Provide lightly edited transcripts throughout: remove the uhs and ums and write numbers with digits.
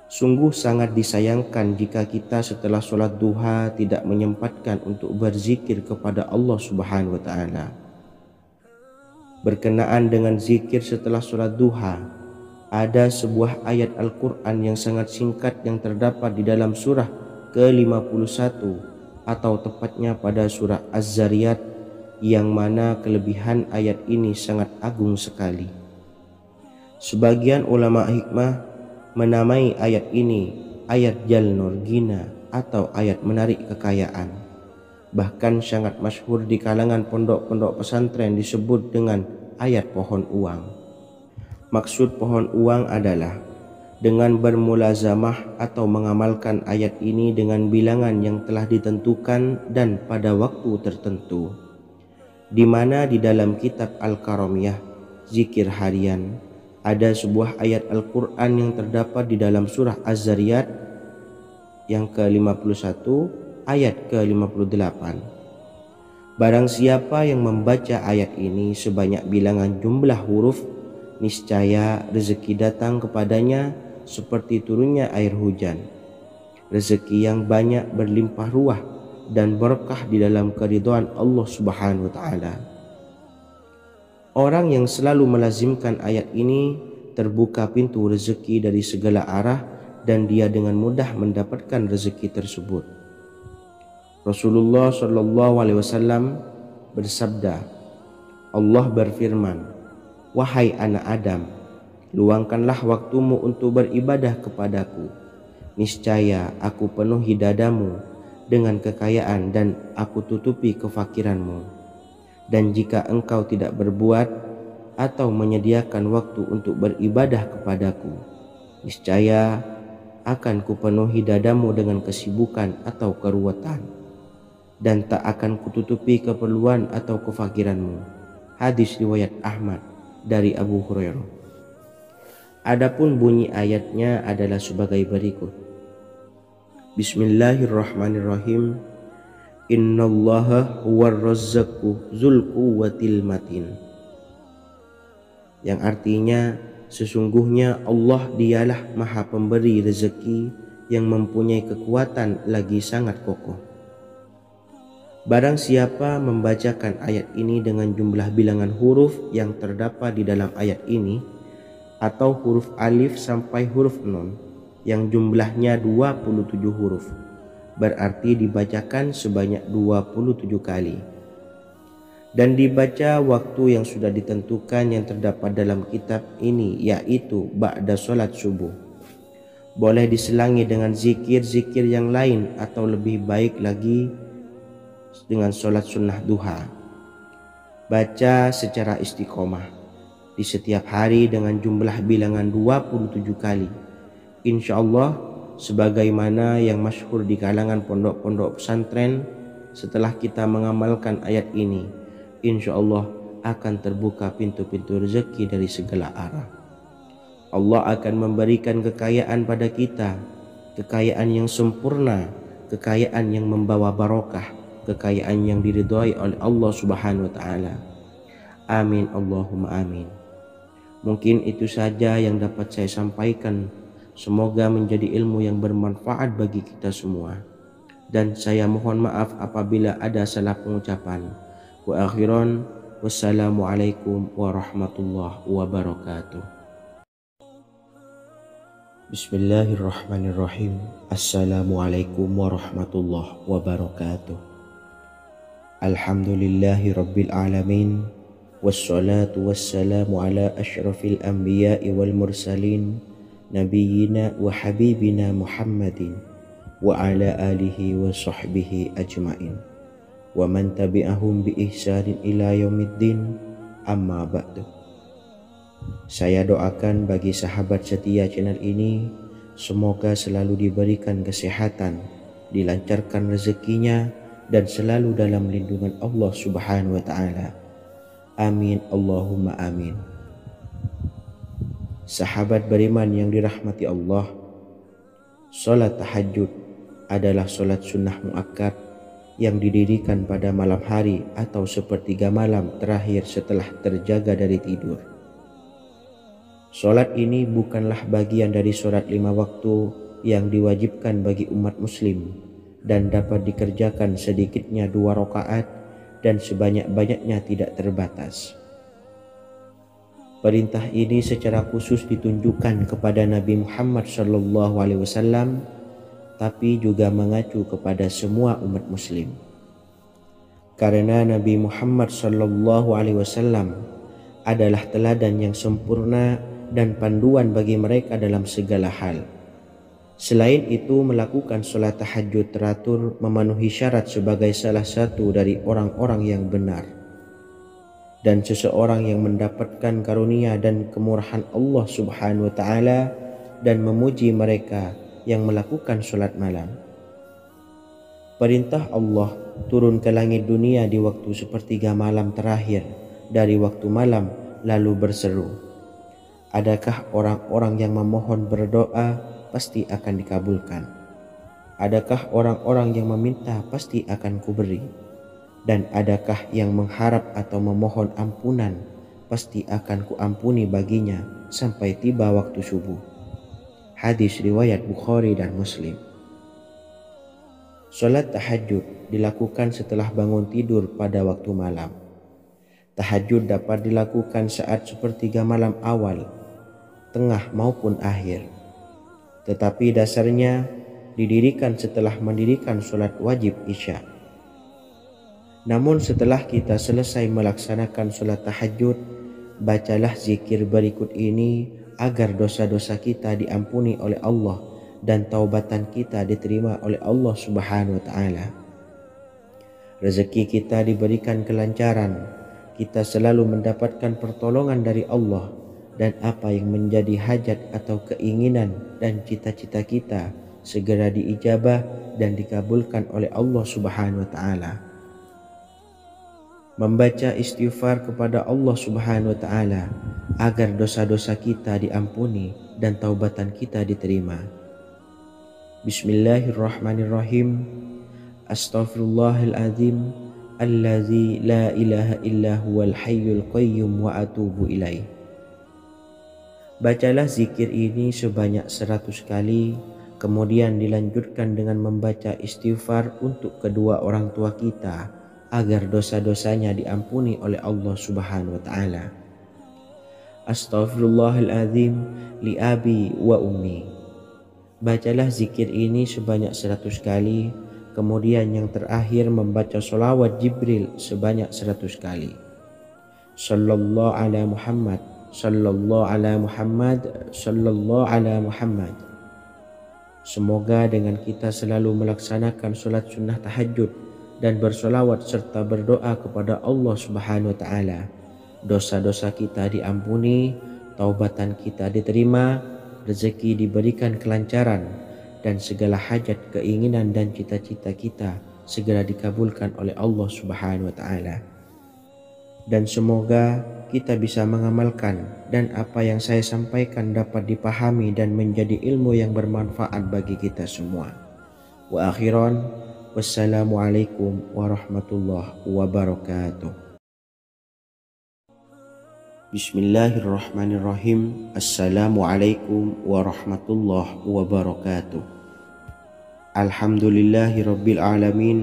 Sungguh sangat disayangkan jika kita setelah sholat duha tidak menyempatkan untuk berzikir kepada Allah Subhanahu wa Ta'ala. Berkenaan dengan zikir setelah sholat duha, ada sebuah ayat Al-Quran yang sangat singkat yang terdapat di dalam surah ke-51 atau tepatnya pada surah Az-Zariyat, yang mana kelebihan ayat ini sangat agung sekali. Sebagian ulama hikmah menamai ayat ini ayat Jalnur Gina atau ayat menarik kekayaan. Bahkan sangat masyhur di kalangan pondok-pondok pesantren disebut dengan ayat pohon uang. Maksud pohon uang adalah dengan bermulazamah atau mengamalkan ayat ini dengan bilangan yang telah ditentukan dan pada waktu tertentu, di mana di dalam kitab Al-Karamiyah zikir harian ada sebuah ayat Al-Quran yang terdapat di dalam surah Az-Zariyat yang ke-51 ayat ke-58. Barang siapa yang membaca ayat ini sebanyak bilangan jumlah huruf, niscaya rezeki datang kepadanya seperti turunnya air hujan. Rezeki yang banyak berlimpah ruah dan berkah di dalam keridhaan Allah Subhanahu wa Ta'ala. Orang yang selalu melazimkan ayat ini terbuka pintu rezeki dari segala arah dan dia dengan mudah mendapatkan rezeki tersebut. Rasulullah Shallallahu Alaihi Wasallam bersabda, Allah berfirman, wahai anak Adam, luangkanlah waktumu untuk beribadah kepadaku. Niscaya aku penuhi dadamu dengan kekayaan dan aku tutupi kefakiranmu. Dan jika engkau tidak berbuat atau menyediakan waktu untuk beribadah kepadaku, niscaya akan kupenuhi dadamu dengan kesibukan atau keruwetan, dan tak akan kututupi keperluan atau kefakiranmu. Hadis riwayat Ahmad dari Abu Hurairah. Adapun bunyi ayatnya adalah sebagai berikut. Bismillahirrahmanirrahim. Innallaha huwar razzaqu dzul quwwatil matin. Yang artinya sesungguhnya Allah dialah maha pemberi rezeki yang mempunyai kekuatan lagi sangat kokoh. Barang siapa membacakan ayat ini dengan jumlah bilangan huruf yang terdapat di dalam ayat ini, atau huruf alif sampai huruf nun yang jumlahnya 27 huruf, berarti dibacakan sebanyak 27 kali, dan dibaca waktu yang sudah ditentukan yang terdapat dalam kitab ini, yaitu ba'da sholat subuh. Boleh diselangi dengan zikir-zikir yang lain atau lebih baik lagi dengan sholat sunnah duha. Baca secara istiqomah di setiap hari dengan jumlah bilangan 27 kali. Insya Allah, sebagaimana yang masyhur di kalangan pondok-pondok pesantren, setelah kita mengamalkan ayat ini, insya Allah akan terbuka pintu-pintu rezeki dari segala arah. Allah akan memberikan kekayaan pada kita, kekayaan yang sempurna, kekayaan yang membawa barokah, kekayaan yang diridhai oleh Allah Subhanahu wa Ta'ala. Amin Allahumma amin. Mungkin itu saja yang dapat saya sampaikan. Semoga menjadi ilmu yang bermanfaat bagi kita semua. Dan saya mohon maaf apabila ada salah pengucapan. Wa akhiran, wassalamualaikum warahmatullahi wabarakatuh. Bismillahirrahmanirrahim. Assalamualaikum warahmatullahi wabarakatuh. Alhamdulillahi rabbil alamin. Wassalatu wassalamu ala asyrafil anbiya'i wal mursalin, Nabiyyina wa habibina Muhammadin wa ala alihi wa sahbihi ajmain wa man tabi'ahum bi ihsanin ila yaumiddin, amma ba'du. Saya doakan bagi sahabat setia channel ini, semoga selalu diberikan kesehatan, dilancarkan rezekinya, dan selalu dalam lindungan Allah Subhanahu wa Ta'ala. Amin Allahumma amin. Sahabat beriman yang dirahmati Allah, salat tahajud adalah salat sunnah muakkad yang didirikan pada malam hari atau sepertiga malam terakhir setelah terjaga dari tidur. Solat ini bukanlah bagian dari solat 5 waktu yang diwajibkan bagi umat muslim dan dapat dikerjakan sedikitnya 2 rakaat dan sebanyak-banyaknya tidak terbatas. Perintah ini secara khusus ditunjukkan kepada Nabi Muhammad SAW, tapi juga mengacu kepada semua umat muslim. Karena Nabi Muhammad SAW adalah teladan yang sempurna dan panduan bagi mereka dalam segala hal. Selain itu, melakukan sholat tahajud teratur memenuhi syarat sebagai salah satu dari orang-orang yang benar. Dan seseorang yang mendapatkan karunia dan kemurahan Allah Subhanahu wa Ta'ala dan memuji mereka yang melakukan sholat malam. Perintah Allah turun ke langit dunia di waktu sepertiga malam terakhir dari waktu malam, lalu berseru, adakah orang-orang yang memohon berdoa pasti akan dikabulkan? Adakah orang-orang yang meminta pasti akan kuberi? Dan adakah yang mengharap atau memohon ampunan pasti akan kuampuni baginya sampai tiba waktu subuh. Hadis riwayat Bukhari dan Muslim. Salat tahajud dilakukan setelah bangun tidur pada waktu malam. Tahajud dapat dilakukan saat sepertiga malam awal, tengah maupun akhir. Tetapi dasarnya didirikan setelah mendirikan salat wajib Isya. Namun setelah kita selesai melaksanakan salat tahajud, bacalah zikir berikut ini agar dosa-dosa kita diampuni oleh Allah dan taubatan kita diterima oleh Allah Subhanahu wa Ta'ala. Rezeki kita diberikan kelancaran, kita selalu mendapatkan pertolongan dari Allah, dan apa yang menjadi hajat atau keinginan dan cita-cita kita segera diijabah dan dikabulkan oleh Allah Subhanahu wa Ta'ala. Membaca istighfar kepada Allah Subhanahu wa Ta'ala agar dosa-dosa kita diampuni dan taubatan kita diterima. Bismillahirrahmanirrahim. Astaghfirullahaladzim allazi la ilaha illa huwal hayyul qayyum wa atubu ilaih. Bacalah zikir ini sebanyak 100 kali, kemudian dilanjutkan dengan membaca istighfar untuk kedua orang tua kita agar dosa-dosanya diampuni oleh Allah Subhanahu wa Ta'ala. Astaghfirullahaladzim li abi wa ummi. Bacalah zikir ini sebanyak 100 kali, kemudian yang terakhir membaca sholawat Jibril sebanyak 100 kali. Sallallahu ala Muhammad, sallallahu ala Muhammad, sallallahu ala Muhammad. Semoga dengan kita selalu melaksanakan sholat sunnah tahajud dan bersolawat serta berdoa kepada Allah Subhanahu wa Ta'ala, dosa-dosa kita diampuni, taubatan kita diterima, rezeki diberikan kelancaran, dan segala hajat, keinginan dan cita-cita kita segera dikabulkan oleh Allah Subhanahu wa Ta'ala. Dan semoga kita bisa mengamalkan dan apa yang saya sampaikan dapat dipahami dan menjadi ilmu yang bermanfaat bagi kita semua. Wa akhiran, wassalamualaikum warahmatullahi wabarakatuh. Bismillahirrahmanirrahim. Assalamualaikum warahmatullahi wabarakatuh. Alhamdulillahi rabbil alamin.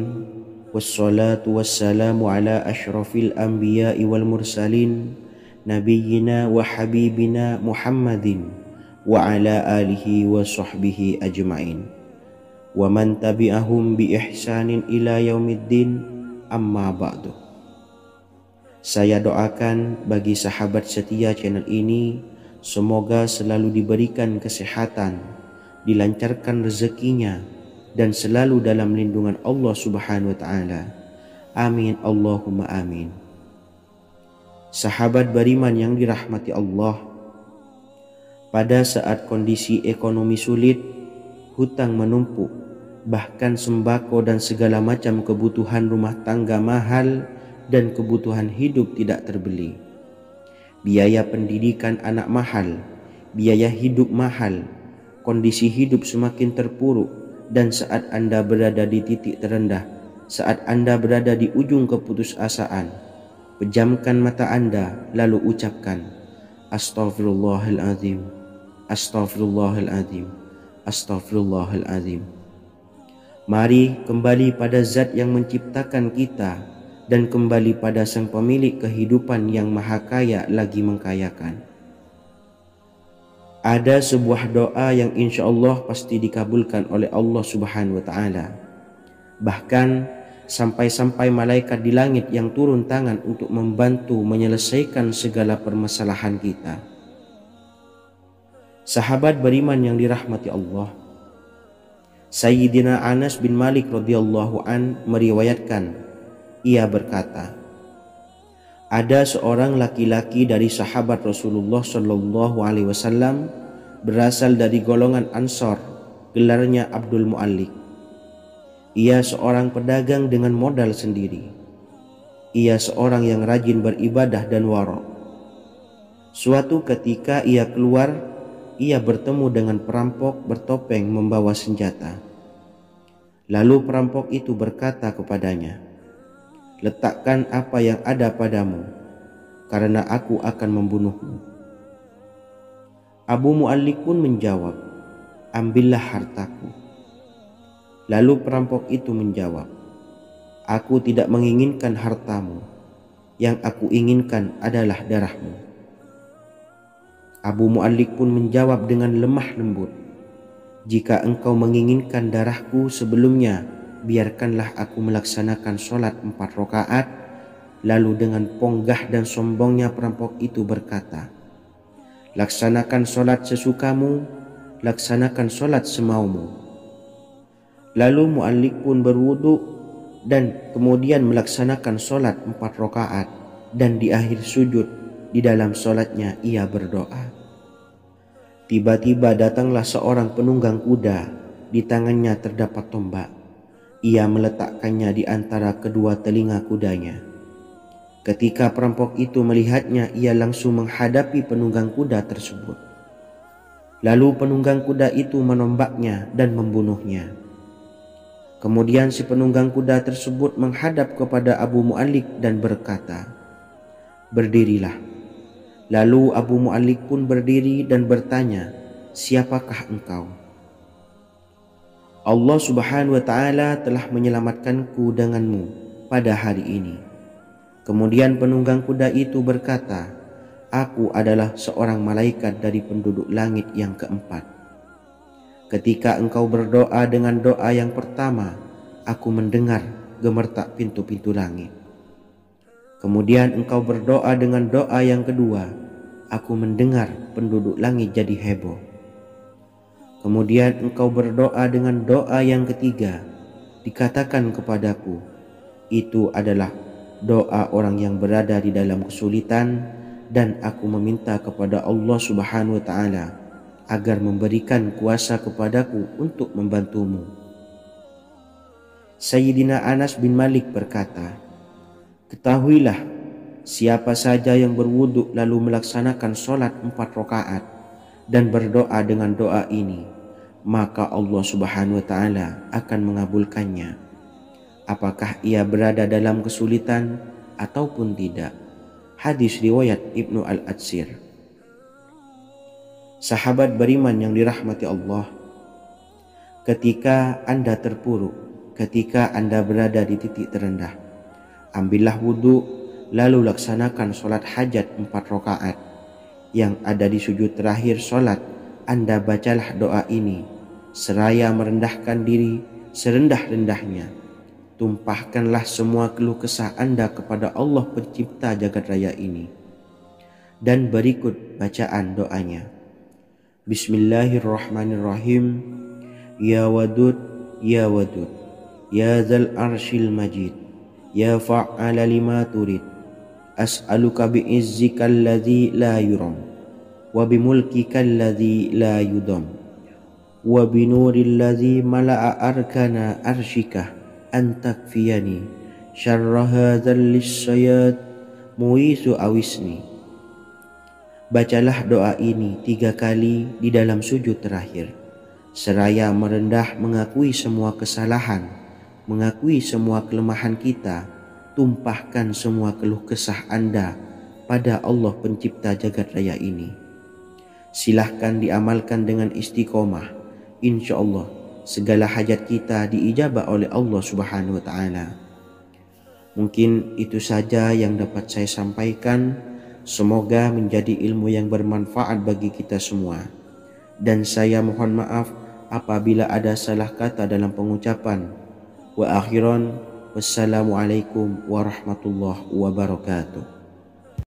Wassalatu wassalamu ala ashrafil anbiya'i wal mursalin, nabiyyina wa habibina Muhammadin wa ala alihi wa sahbihi ajma'in wa man tabi'ahum bi ihsanin ila yaumiddin, amma ba'du. Saya doakan bagi sahabat setia channel ini, semoga selalu diberikan kesehatan, dilancarkan rezekinya, dan selalu dalam lindungan Allah Subhanahu wa Ta'ala. Amin Allahumma amin. Sahabat beriman yang dirahmati Allah, pada saat kondisi ekonomi sulit, hutang menumpuk, bahkan sembako dan segala macam kebutuhan rumah tangga mahal dan kebutuhan hidup tidak terbeli. Biaya pendidikan anak mahal, biaya hidup mahal, kondisi hidup semakin terpuruk, dan saat Anda berada di titik terendah, saat Anda berada di ujung keputusasaan, pejamkan mata Anda lalu ucapkan, Astaghfirullahaladzim, astaghfirullahaladzim, astaghfirullahaladzim. Mari kembali pada Zat yang menciptakan kita dan kembali pada Sang Pemilik kehidupan yang Maha Kaya lagi mengkayakan. Ada sebuah doa yang insya Allah pasti dikabulkan oleh Allah Subhanahu wa Ta'ala. Bahkan sampai-sampai malaikat di langit yang turun tangan untuk membantu menyelesaikan segala permasalahan kita. Sahabat beriman yang dirahmati Allah, Sayyidina Anas bin Malik radhiyallahu an meriwayatkan, ia berkata, ada seorang laki-laki dari sahabat Rasulullah Shallallahu Alaihi Wasallam berasal dari golongan Ansor, gelarnya Abdul Mu'allik. Ia seorang pedagang dengan modal sendiri. Ia seorang yang rajin beribadah dan wara'. Suatu ketika ia keluar, ia bertemu dengan perampok bertopeng membawa senjata. Lalu perampok itu berkata kepadanya, letakkan apa yang ada padamu, karena aku akan membunuhmu. Abu Mu'allik pun menjawab, ambillah hartaku. Lalu perampok itu menjawab, aku tidak menginginkan hartamu, yang aku inginkan adalah darahmu. Abu Mu'allik pun menjawab dengan lemah lembut, jika engkau menginginkan darahku sebelumnya, biarkanlah aku melaksanakan sholat 4 rakaat. Lalu dengan ponggah dan sombongnya perampok itu berkata, laksanakan sholat sesukamu, laksanakan sholat semaumu. Lalu Mu'allik pun berwudu dan kemudian melaksanakan sholat 4 rakaat, dan di akhir sujud di dalam sholatnya ia berdoa. Tiba-tiba datanglah seorang penunggang kuda, di tangannya terdapat tombak. Ia meletakkannya di antara kedua telinga kudanya. Ketika perampok itu melihatnya, ia langsung menghadapi penunggang kuda tersebut. Lalu penunggang kuda itu menombaknya dan membunuhnya. Kemudian si penunggang kuda tersebut menghadap kepada Abu Mu'allik dan berkata, berdirilah. Lalu Abu Mu'allik pun berdiri dan bertanya, siapakah engkau? Allah Subhanahu wa Ta'ala telah menyelamatkanku denganmu pada hari ini. Kemudian penunggang kuda itu berkata, aku adalah seorang malaikat dari penduduk langit yang keempat. Ketika engkau berdoa dengan doa yang pertama, aku mendengar gemertak pintu-pintu langit. Kemudian engkau berdoa dengan doa yang kedua, aku mendengar penduduk langit jadi heboh. Kemudian engkau berdoa dengan doa yang ketiga, dikatakan kepadaku, itu adalah doa orang yang berada di dalam kesulitan, dan aku meminta kepada Allah Subhanahu wa Ta'ala agar memberikan kuasa kepadaku untuk membantumu. Sayyidina Anas bin Malik berkata, ketahuilah, siapa saja yang berwudu lalu melaksanakan sholat 4 rakaat dan berdoa dengan doa ini, maka Allah Subhanahu wa Ta'ala akan mengabulkannya, apakah ia berada dalam kesulitan ataupun tidak. Hadis riwayat Ibnu Al-Atsir. Sahabat beriman yang dirahmati Allah, ketika Anda terpuruk, ketika Anda berada di titik terendah, ambillah wudhu, lalu laksanakan sholat hajat 4 rakaat. Yang ada di sujud terakhir sholat, Anda bacalah doa ini, seraya merendahkan diri serendah-rendahnya. Tumpahkanlah semua keluh kesah Anda kepada Allah pencipta jagat raya ini. Dan berikut bacaan doanya. Bismillahirrahmanirrahim. Ya Wadud, Ya Wadud, Ya Dzal Arsyil Majid, Ya Fa'ala lima turid, as'aluka bi'izzikal ladzi la yuram, wa bimulkikal ladzi la yudam, wa binuril ladzi mala'a arkana arsyikah, antakfiyani syarra hadzal lisyayat muisu awisni. Bacalah doa ini 3 kali di dalam sujud terakhir, seraya merendah mengakui semua kesalahan, mengakui semua kelemahan kita. Tumpahkan semua keluh kesah Anda pada Allah pencipta jagat raya ini. Silahkan diamalkan dengan istiqomah. Insya Allah segala hajat kita diijabah oleh Allah Subhanahu wa Ta'ala. Mungkin itu saja yang dapat saya sampaikan. Semoga menjadi ilmu yang bermanfaat bagi kita semua. Dan saya mohon maaf apabila ada salah kata dalam pengucapan. Wa akhiran, wassalamualaikum warahmatullahi wabarakatuh.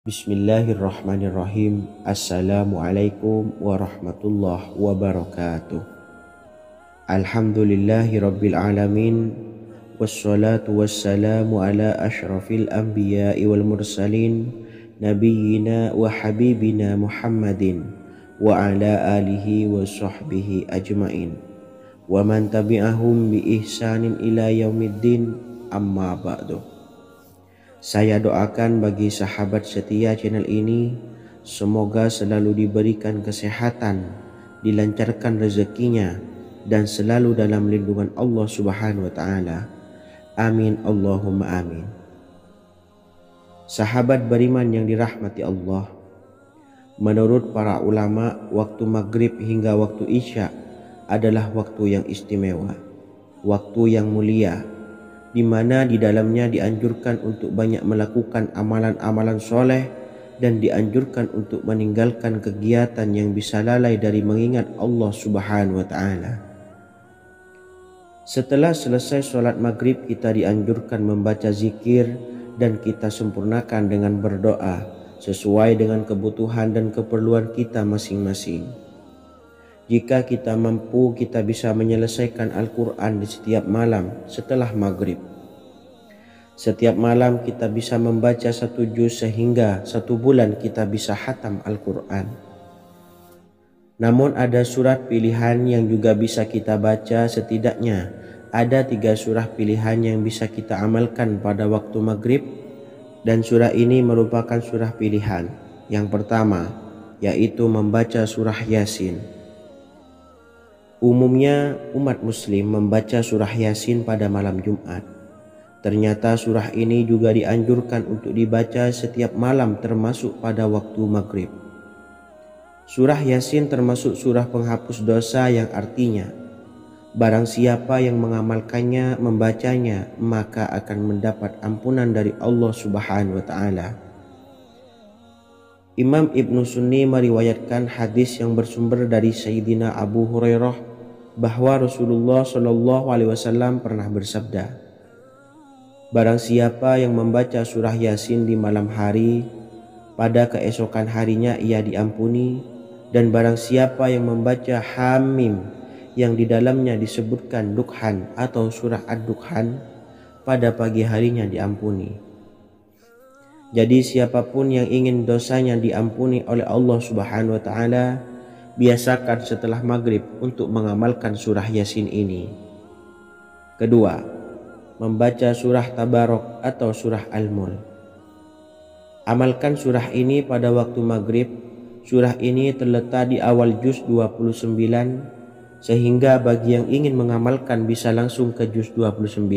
Bismillahirrahmanirrahim. Assalamualaikum warahmatullahi wabarakatuh. Alhamdulillahi rabbil alamin. Wassalatu wassalamu ala ashrafil anbiya'i wal mursalin. Nabiyyina wa habibina Muhammadin wa ala alihi wa sahbihi ajmain. Wa man tabi'ahum bi ihsanin ila yaumiddin, amma ba'du. Saya doakan bagi sahabat setia channel ini, semoga selalu diberikan kesehatan, dilancarkan rezekinya, dan selalu dalam lindungan Allah Subhanahu wa Ta'ala. Amin Allahumma amin. Sahabat beriman yang dirahmati Allah, menurut para ulama, waktu maghrib hingga waktu isya adalah waktu yang istimewa, waktu yang mulia, di mana di dalamnya dianjurkan untuk banyak melakukan amalan-amalan soleh dan dianjurkan untuk meninggalkan kegiatan yang bisa lalai dari mengingat Allah Subhanahu wa Ta'ala. Setelah selesai sholat maghrib, kita dianjurkan membaca zikir dan kita sempurnakan dengan berdoa sesuai dengan kebutuhan dan keperluan kita masing-masing. Jika kita mampu, kita bisa menyelesaikan Al-Quran di setiap malam setelah maghrib. Setiap malam kita bisa membaca 1 juz sehingga 1 bulan kita bisa khatam Al-Quran. Namun ada surat pilihan yang juga bisa kita baca. Setidaknya ada 3 surah pilihan yang bisa kita amalkan pada waktu maghrib, dan surah ini merupakan surah pilihan. Yang pertama yaitu membaca surah Yasin. Umumnya umat muslim membaca surah Yasin pada malam Jumat. Ternyata surah ini juga dianjurkan untuk dibaca setiap malam termasuk pada waktu maghrib. Surah Yasin termasuk surah penghapus dosa yang artinya barang siapa yang mengamalkannya, membacanya, maka akan mendapat ampunan dari Allah Subhanahu wa Ta'ala. Imam Ibnu Sunni meriwayatkan hadis yang bersumber dari Sayyidina Abu Hurairah bahwa Rasulullah Shallallahu Alaihi Wasallam pernah bersabda, barang siapa yang membaca surah Yasin di malam hari, pada keesokan harinya ia diampuni, dan barang siapa yang membaca Hamim yang di dalamnya disebutkan Dukhan atau surah Ad-Dukhan, pada pagi harinya diampuni. Jadi siapapun yang ingin dosanya diampuni oleh Allah Subhanahu wa Ta'ala, biasakan setelah maghrib untuk mengamalkan surah Yasin ini. Kedua, membaca surah Tabarok atau surah Al-Mulk. Amalkan surah ini pada waktu maghrib. Surah ini terletak di awal juz 29, sehingga bagi yang ingin mengamalkan bisa langsung ke juz 29.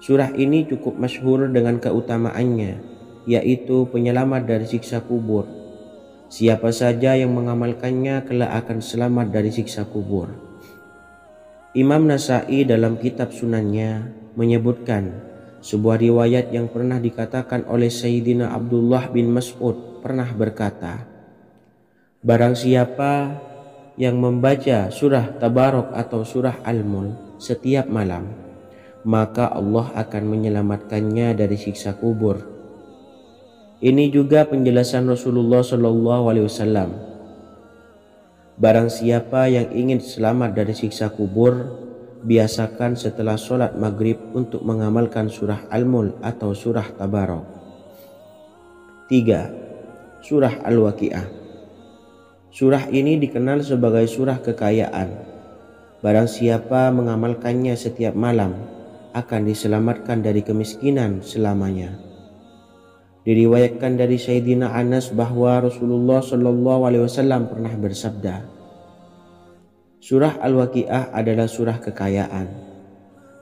Surah ini cukup masyhur dengan keutamaannya, yaitu penyelamat dari siksa kubur. Siapa saja yang mengamalkannya kelak akan selamat dari siksa kubur. Imam Nasa'i dalam kitab Sunannya menyebutkan sebuah riwayat yang pernah dikatakan oleh Sayyidina Abdullah bin Mas'ud pernah berkata, barang siapa yang membaca surah Tabarok atau surah Al-Mulk setiap malam, maka Allah akan menyelamatkannya dari siksa kubur. Ini juga penjelasan Rasulullah Shallallahu Alaihi Wasallam. Barang siapa yang ingin selamat dari siksa kubur, biasakan setelah sholat maghrib untuk mengamalkan surah Al-Mulk atau surah Tabarok. 3. Surah Al-Waqi'ah. Surah ini dikenal sebagai surah kekayaan. Barang siapa mengamalkannya setiap malam, akan diselamatkan dari kemiskinan selamanya. Diriwayatkan dari Sayyidina Anas bahwa Rasulullah Shallallahu Alaihi Wasallam pernah bersabda, surah Al-Waqi'ah adalah surah kekayaan.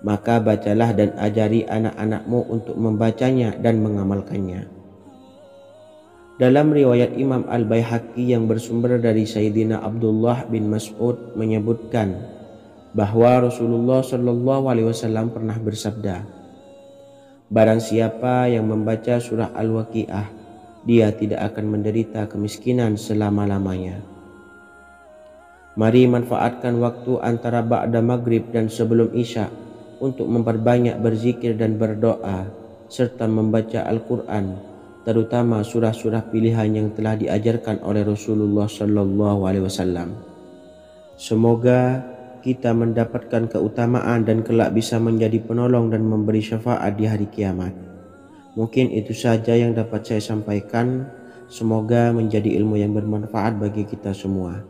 Maka bacalah dan ajari anak-anakmu untuk membacanya dan mengamalkannya. Dalam riwayat Imam Al-Baihaqi yang bersumber dari Sayyidina Abdullah bin Mas'ud menyebutkan bahwa Rasulullah Shallallahu Alaihi Wasallam pernah bersabda, "Barang siapa yang membaca surah Al-Waqiah, dia tidak akan menderita kemiskinan selama-lamanya." Mari manfaatkan waktu antara ba'da maghrib dan sebelum isya untuk memperbanyak berzikir dan berdoa serta membaca Al-Quran, terutama surah-surah pilihan yang telah diajarkan oleh Rasulullah Shallallahu Alaihi Wasallam. Semoga kita mendapatkan keutamaan dan kelak bisa menjadi penolong dan memberi syafaat di hari kiamat. Mungkin itu saja yang dapat saya sampaikan. Semoga menjadi ilmu yang bermanfaat bagi kita semua.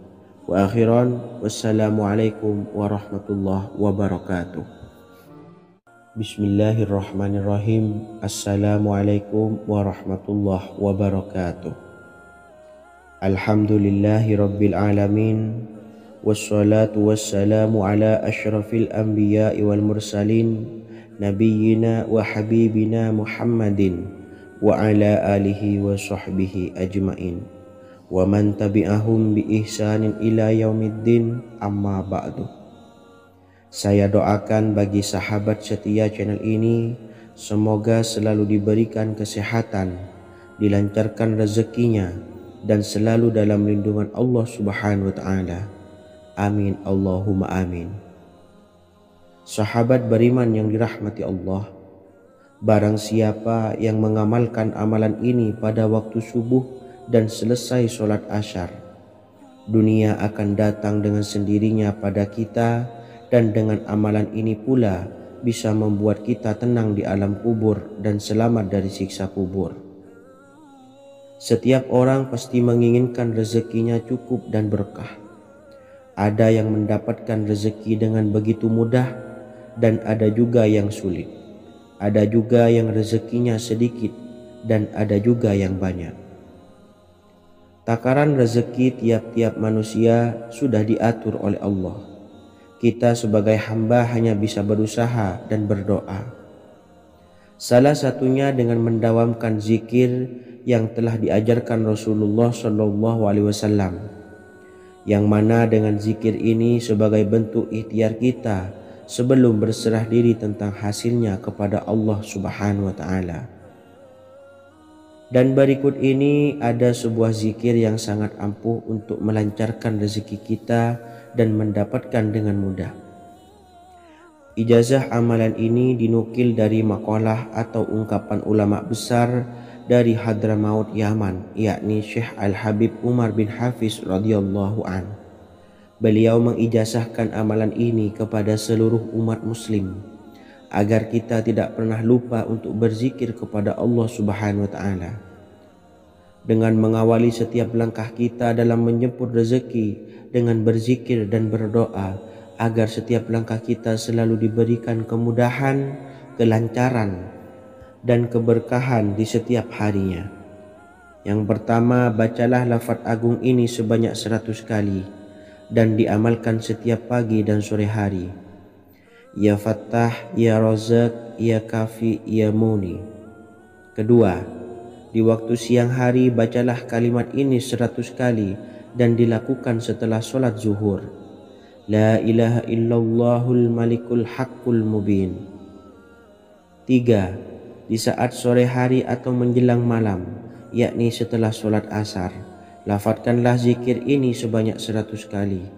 Wa akhiran, wassalamualaikum warahmatullahi wabarakatuh. Bismillahirrahmanirrahim. Assalamualaikum warahmatullahi wabarakatuh. Alhamdulillahi rabbil alamin. Wassalatu wassalamu ala ashrafil anbiya'i wal mursalin, nabiyyina wa habibina Muhammadin wa ala alihi wa sahbihi ajmain, wa man tabi'ahum bi ihsanin ila yaumiddin, amma ba'du. Saya doakan bagi sahabat setia channel ini, semoga selalu diberikan kesehatan, dilancarkan rezekinya, dan selalu dalam lindungan Allah Subhanahu wa Ta'ala. Amin Allahumma amin. Sahabat beriman yang dirahmati Allah, barang siapa yang mengamalkan amalan ini pada waktu subuh dan selesai sholat asyar, dunia akan datang dengan sendirinya pada kita, dan dengan amalan ini pula bisa membuat kita tenang di alam kubur dan selamat dari siksa kubur. Setiap orang pasti menginginkan rezekinya cukup dan berkah. Ada yang mendapatkan rezeki dengan begitu mudah dan ada juga yang sulit. Ada juga yang rezekinya sedikit dan ada juga yang banyak. Takaran rezeki tiap-tiap manusia sudah diatur oleh Allah. Kita sebagai hamba hanya bisa berusaha dan berdoa. Salah satunya dengan mendawamkan zikir yang telah diajarkan Rasulullah Shallallahu Alaihi Wasallam, yang mana dengan zikir ini sebagai bentuk ikhtiar kita sebelum berserah diri tentang hasilnya kepada Allah Subhanahu Wa Taala. Dan berikut ini ada sebuah zikir yang sangat ampuh untuk melancarkan rezeki kita dan mendapatkan dengan mudah. Ijazah amalan ini dinukil dari makalah atau ungkapan ulama besar dari Hadramaut Yaman, yakni Syekh Al-Habib Umar bin Hafiz radhiyallahu an. Beliau mengijazahkan amalan ini kepada seluruh umat muslim agar kita tidak pernah lupa untuk berzikir kepada Allah Subhanahu wa Ta'ala. Dengan mengawali setiap langkah kita dalam menjemput rezeki dengan berzikir dan berdoa agar setiap langkah kita selalu diberikan kemudahan, kelancaran, dan keberkahan di setiap harinya. Yang pertama, bacalah lafaz agung ini sebanyak 100 kali dan diamalkan setiap pagi dan sore hari. Ya Fattah, Ya Razak, Ya Kafi, Ya Muni. Kedua, di waktu siang hari bacalah kalimat ini 100 kali dan dilakukan setelah sholat zuhur. La ilaha illallahul malikul haqqul mubin. 3. Di saat sore hari atau menjelang malam, yakni setelah sholat asar, lafadzkanlah zikir ini sebanyak 100 kali.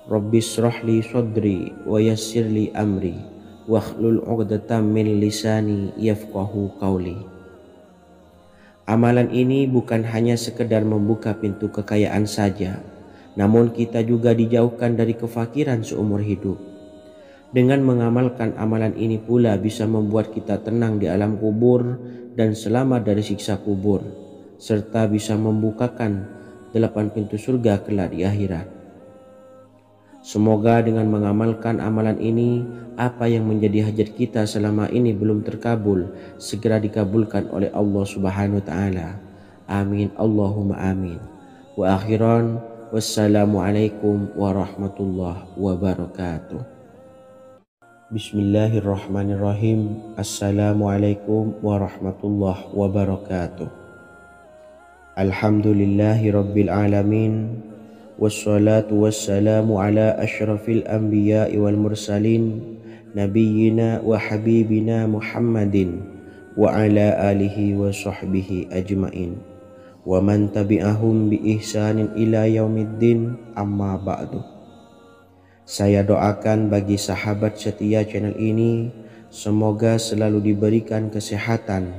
Rabbishrahli sodri wa yassirli amri wakhlul 'uqdatam min lisani yafqahu qawli. Amalan ini bukan hanya sekedar membuka pintu kekayaan saja, namun kita juga dijauhkan dari kefakiran seumur hidup. Dengan mengamalkan amalan ini pula bisa membuat kita tenang di alam kubur dan selamat dari siksa kubur, serta bisa membukakan 8 pintu surga kelak di akhirat. Semoga dengan mengamalkan amalan ini, apa yang menjadi hajat kita selama ini belum terkabul, segera dikabulkan oleh Allah Subhanahu wa Ta'ala. Amin Allahumma amin. Wa akhiran, wassalamualaikum warahmatullahi wabarakatuh. Bismillahirrahmanirrahim. Assalamualaikum warahmatullahi wabarakatuh. Alhamdulillahi Rabbil Alamin. Wassalatu wassalamu ala ashrafil anbiya'i wal mursalin, nabiyyina wa habibina Muhammadin wa ala alihi wa sahbihi ajmain, wa man tabi'ahum bi ihsanin ila yaumiddin, amma ba'du. Saya doakan bagi sahabat setia channel ini, semoga selalu diberikan kesehatan,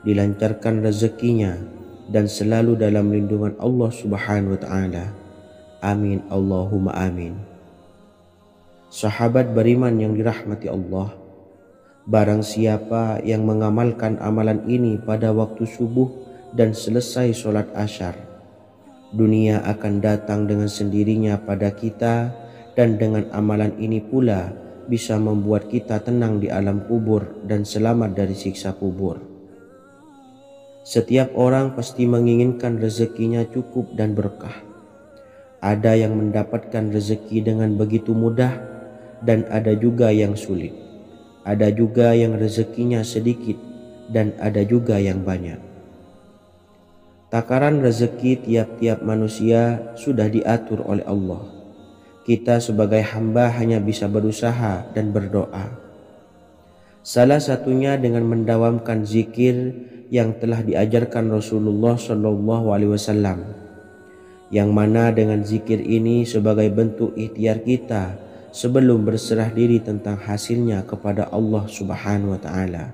dilancarkan rezekinya, dan selalu dalam lindungan Allah Subhanahu wa Ta'ala. Amin Allahumma amin. Sahabat beriman yang dirahmati Allah, barang siapa yang mengamalkan amalan ini pada waktu subuh dan selesai sholat asyar, dunia akan datang dengan sendirinya pada kita, dan dengan amalan ini pula bisa membuat kita tenang di alam kubur dan selamat dari siksa kubur. Setiap orang pasti menginginkan rezekinya cukup dan berkah. Ada yang mendapatkan rezeki dengan begitu mudah, dan ada juga yang sulit. Ada juga yang rezekinya sedikit, dan ada juga yang banyak. Takaran rezeki tiap-tiap manusia sudah diatur oleh Allah. Kita sebagai hamba hanya bisa berusaha dan berdoa. Salah satunya dengan mendawamkan zikir yang telah diajarkan Rasulullah SAW, yang mana dengan zikir ini sebagai bentuk ikhtiar kita sebelum berserah diri tentang hasilnya kepada Allah Subhanahu wa Ta'ala.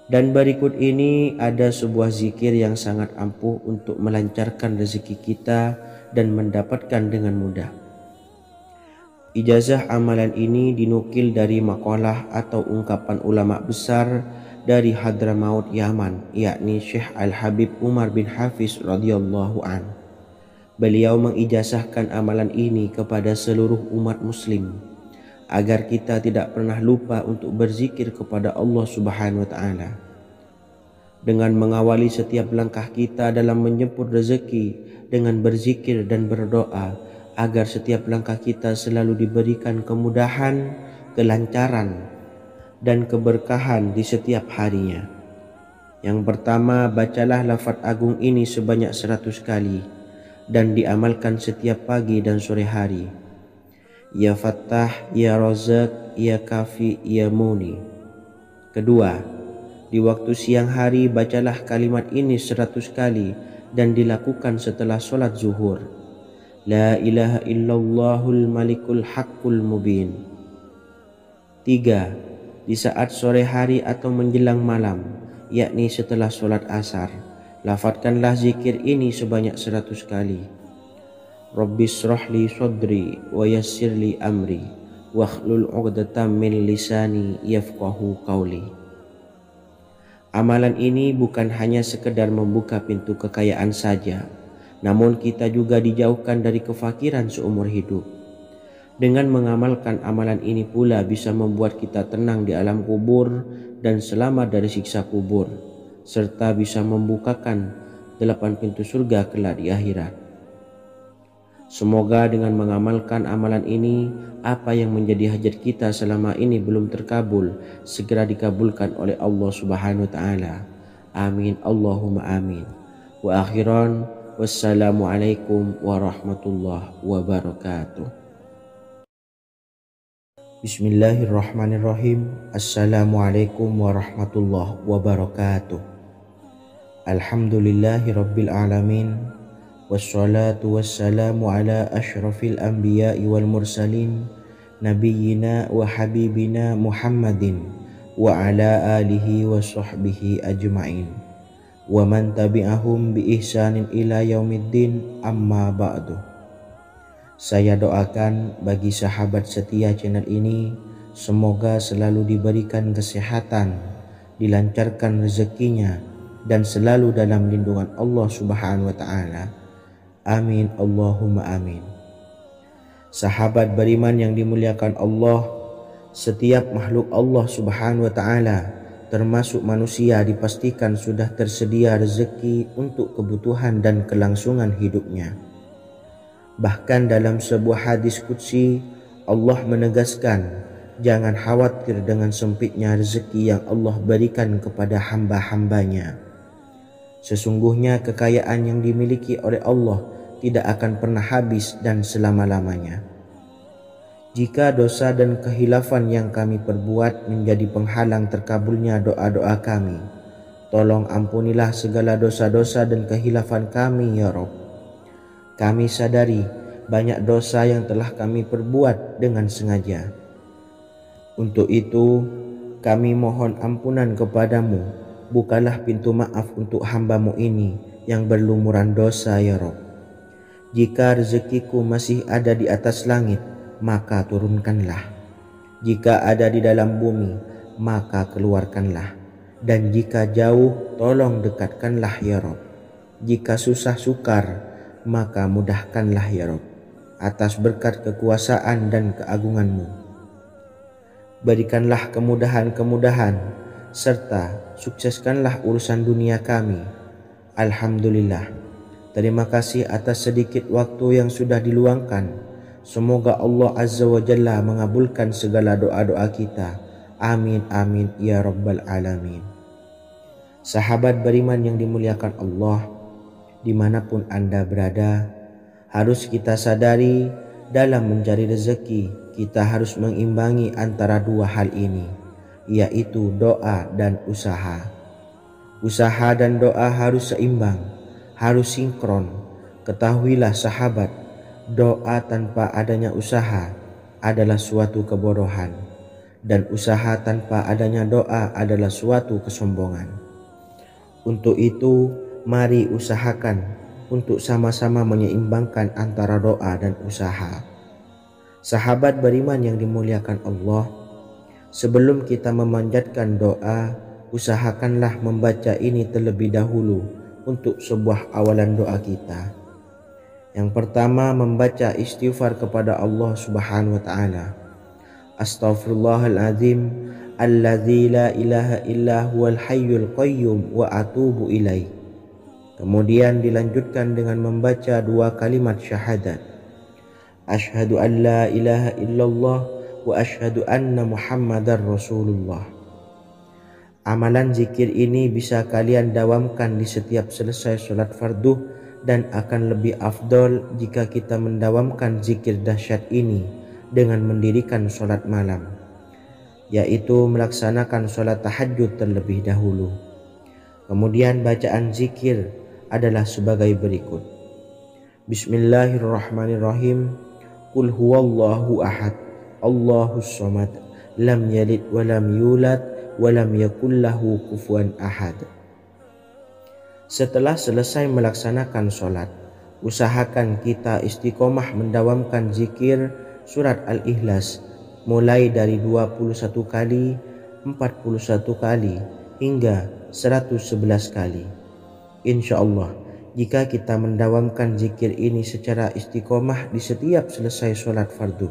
Dan berikut ini ada sebuah zikir yang sangat ampuh untuk melancarkan rezeki kita dan mendapatkan dengan mudah. Ijazah amalan ini dinukil dari makalah atau ungkapan ulama besar dari Hadramaut Yaman, yakni Syekh Al-Habib Umar bin Hafiz radhiyallahu an. Beliau mengijazahkan amalan ini kepada seluruh umat muslim agar kita tidak pernah lupa untuk berzikir kepada Allah Subhanahu wa Ta'ala. Dengan mengawali setiap langkah kita dalam menjemput rezeki dengan berzikir dan berdoa agar setiap langkah kita selalu diberikan kemudahan, kelancaran, dan keberkahan di setiap harinya. Yang pertama, bacalah lafaz agung ini sebanyak 100 kali dan diamalkan setiap pagi dan sore hari. Ya Fattah, Ya Razak, Ya Kafi, Ya Muni. Kedua, di waktu siang hari bacalah kalimat ini 100 kali dan dilakukan setelah sholat zuhur. La ilaha illallahul malikul haqqul mubin. Tiga, di saat sore hari atau menjelang malam, yakni setelah sholat asar, lafadzkanlah zikir ini sebanyak 100 kali. Rabbishrahli sodri wa yassirli amri wakhlul 'uqdatam min lisani yafqahu qawli. Amalan ini bukan hanya sekedar membuka pintu kekayaan saja, namun kita juga dijauhkan dari kefakiran seumur hidup. Dengan mengamalkan amalan ini pula bisa membuat kita tenang di alam kubur dan selamat dari siksa kubur, serta bisa membukakan 8 pintu surga kelak di akhirat. Semoga dengan mengamalkan amalan ini, apa yang menjadi hajat kita selama ini belum terkabul, segera dikabulkan oleh Allah Subhanahu wa Ta'ala. Amin Allahumma amin. Wa akhiran, wassalamualaikum warahmatullahi wabarakatuh. Bismillahirrahmanirrahim. Assalamualaikum warahmatullahi wabarakatuh. Alhamdulillahi Rabbil Alamin. Wassalatu wassalamu ala ashrafil anbiya'i wal mursalin, nabiyyina wa habibina Muhammadin wa ala alihi wa sahbihi ajmain, wa man tabi'ahum bi ihsanin ila yaumiddin, amma ba'du. Saya doakan bagi sahabat setia channel ini, semoga selalu diberikan kesehatan, dilancarkan rezekinya, dan selalu dalam lindungan Allah Subhanahu wa Ta'ala. Amin Allahumma amin. Sahabat beriman yang dimuliakan Allah, setiap makhluk Allah Subhanahu wa Ta'ala, termasuk manusia, dipastikan sudah tersedia rezeki untuk kebutuhan dan kelangsungan hidupnya. Bahkan dalam sebuah hadis qudsi, Allah menegaskan, jangan khawatir dengan sempitnya rezeki yang Allah berikan kepada hamba-hambanya. Sesungguhnya kekayaan yang dimiliki oleh Allah tidak akan pernah habis dan selama-lamanya. Jika dosa dan kehilafan yang kami perbuat menjadi penghalang terkabulnya doa-doa kami, tolong ampunilah segala dosa-dosa dan kehilafan kami ya Rabb. Kami sadari banyak dosa yang telah kami perbuat dengan sengaja. Untuk itu, kami mohon ampunan kepadamu. Bukalah pintu maaf untuk hamba-Mu ini yang berlumuran dosa ya Rabb. Jika rezekiku masih ada di atas langit, maka turunkanlah. Jika ada di dalam bumi, maka keluarkanlah. Dan jika jauh, tolong dekatkanlah ya Rabb. Jika susah sukar, maka mudahkanlah ya Rabb, atas berkat kekuasaan dan keagungan-Mu. Berikanlah kemudahan-kemudahan, serta sukseskanlah urusan dunia kami. Alhamdulillah. Terima kasih atas sedikit waktu yang sudah diluangkan. Semoga Allah Azza wa Jalla mengabulkan segala doa-doa kita. Amin amin ya Rabbal Alamin. Sahabat beriman yang dimuliakan Allah, dimanapun Anda berada, harus kita sadari dalam mencari rezeki kita harus mengimbangi antara dua hal ini, yaitu doa dan usaha. Usaha dan doa harus seimbang, harus sinkron. Ketahuilah sahabat, doa tanpa adanya usaha adalah suatu kebodohan, dan usaha tanpa adanya doa adalah suatu kesombongan. Untuk itu, mari usahakan untuk sama-sama menyeimbangkan antara doa dan usaha. Sahabat beriman yang dimuliakan Allah, sebelum kita memanjatkan doa, usahakanlah membaca ini terlebih dahulu untuk sebuah awalan doa kita. Yang pertama, membaca istighfar kepada Allah Subhanahu wa taala. Astaghfirullahaladzim alladzi la ilaha illa huwal hayyul qayyum wa atubu ilaih. Kemudian dilanjutkan dengan membaca dua kalimat syahadat. Asyhadu an la ilaha illallah wa asyhadu anna Muhammadar Rasulullah. Amalan zikir ini bisa kalian dawamkan di setiap selesai sholat fardu, dan akan lebih afdol jika kita mendawamkan zikir dahsyat ini dengan mendirikan sholat malam, yaitu melaksanakan sholat tahajud terlebih dahulu. Kemudian bacaan zikir adalah sebagai berikut. Bismillahirrahmanirrahim. Qul huwallahu ahad, Allahus samad, lam yalid wa lam yulad wa lam yakul lahu kufuwan ahad. Setelah selesai melaksanakan sholat, usahakan kita istiqomah mendawamkan zikir surat Al-Ikhlas mulai dari 21 kali, 41 kali, hingga 111 kali. Insya Allah, jika kita mendawamkan zikir ini secara istiqomah di setiap selesai sholat fardu,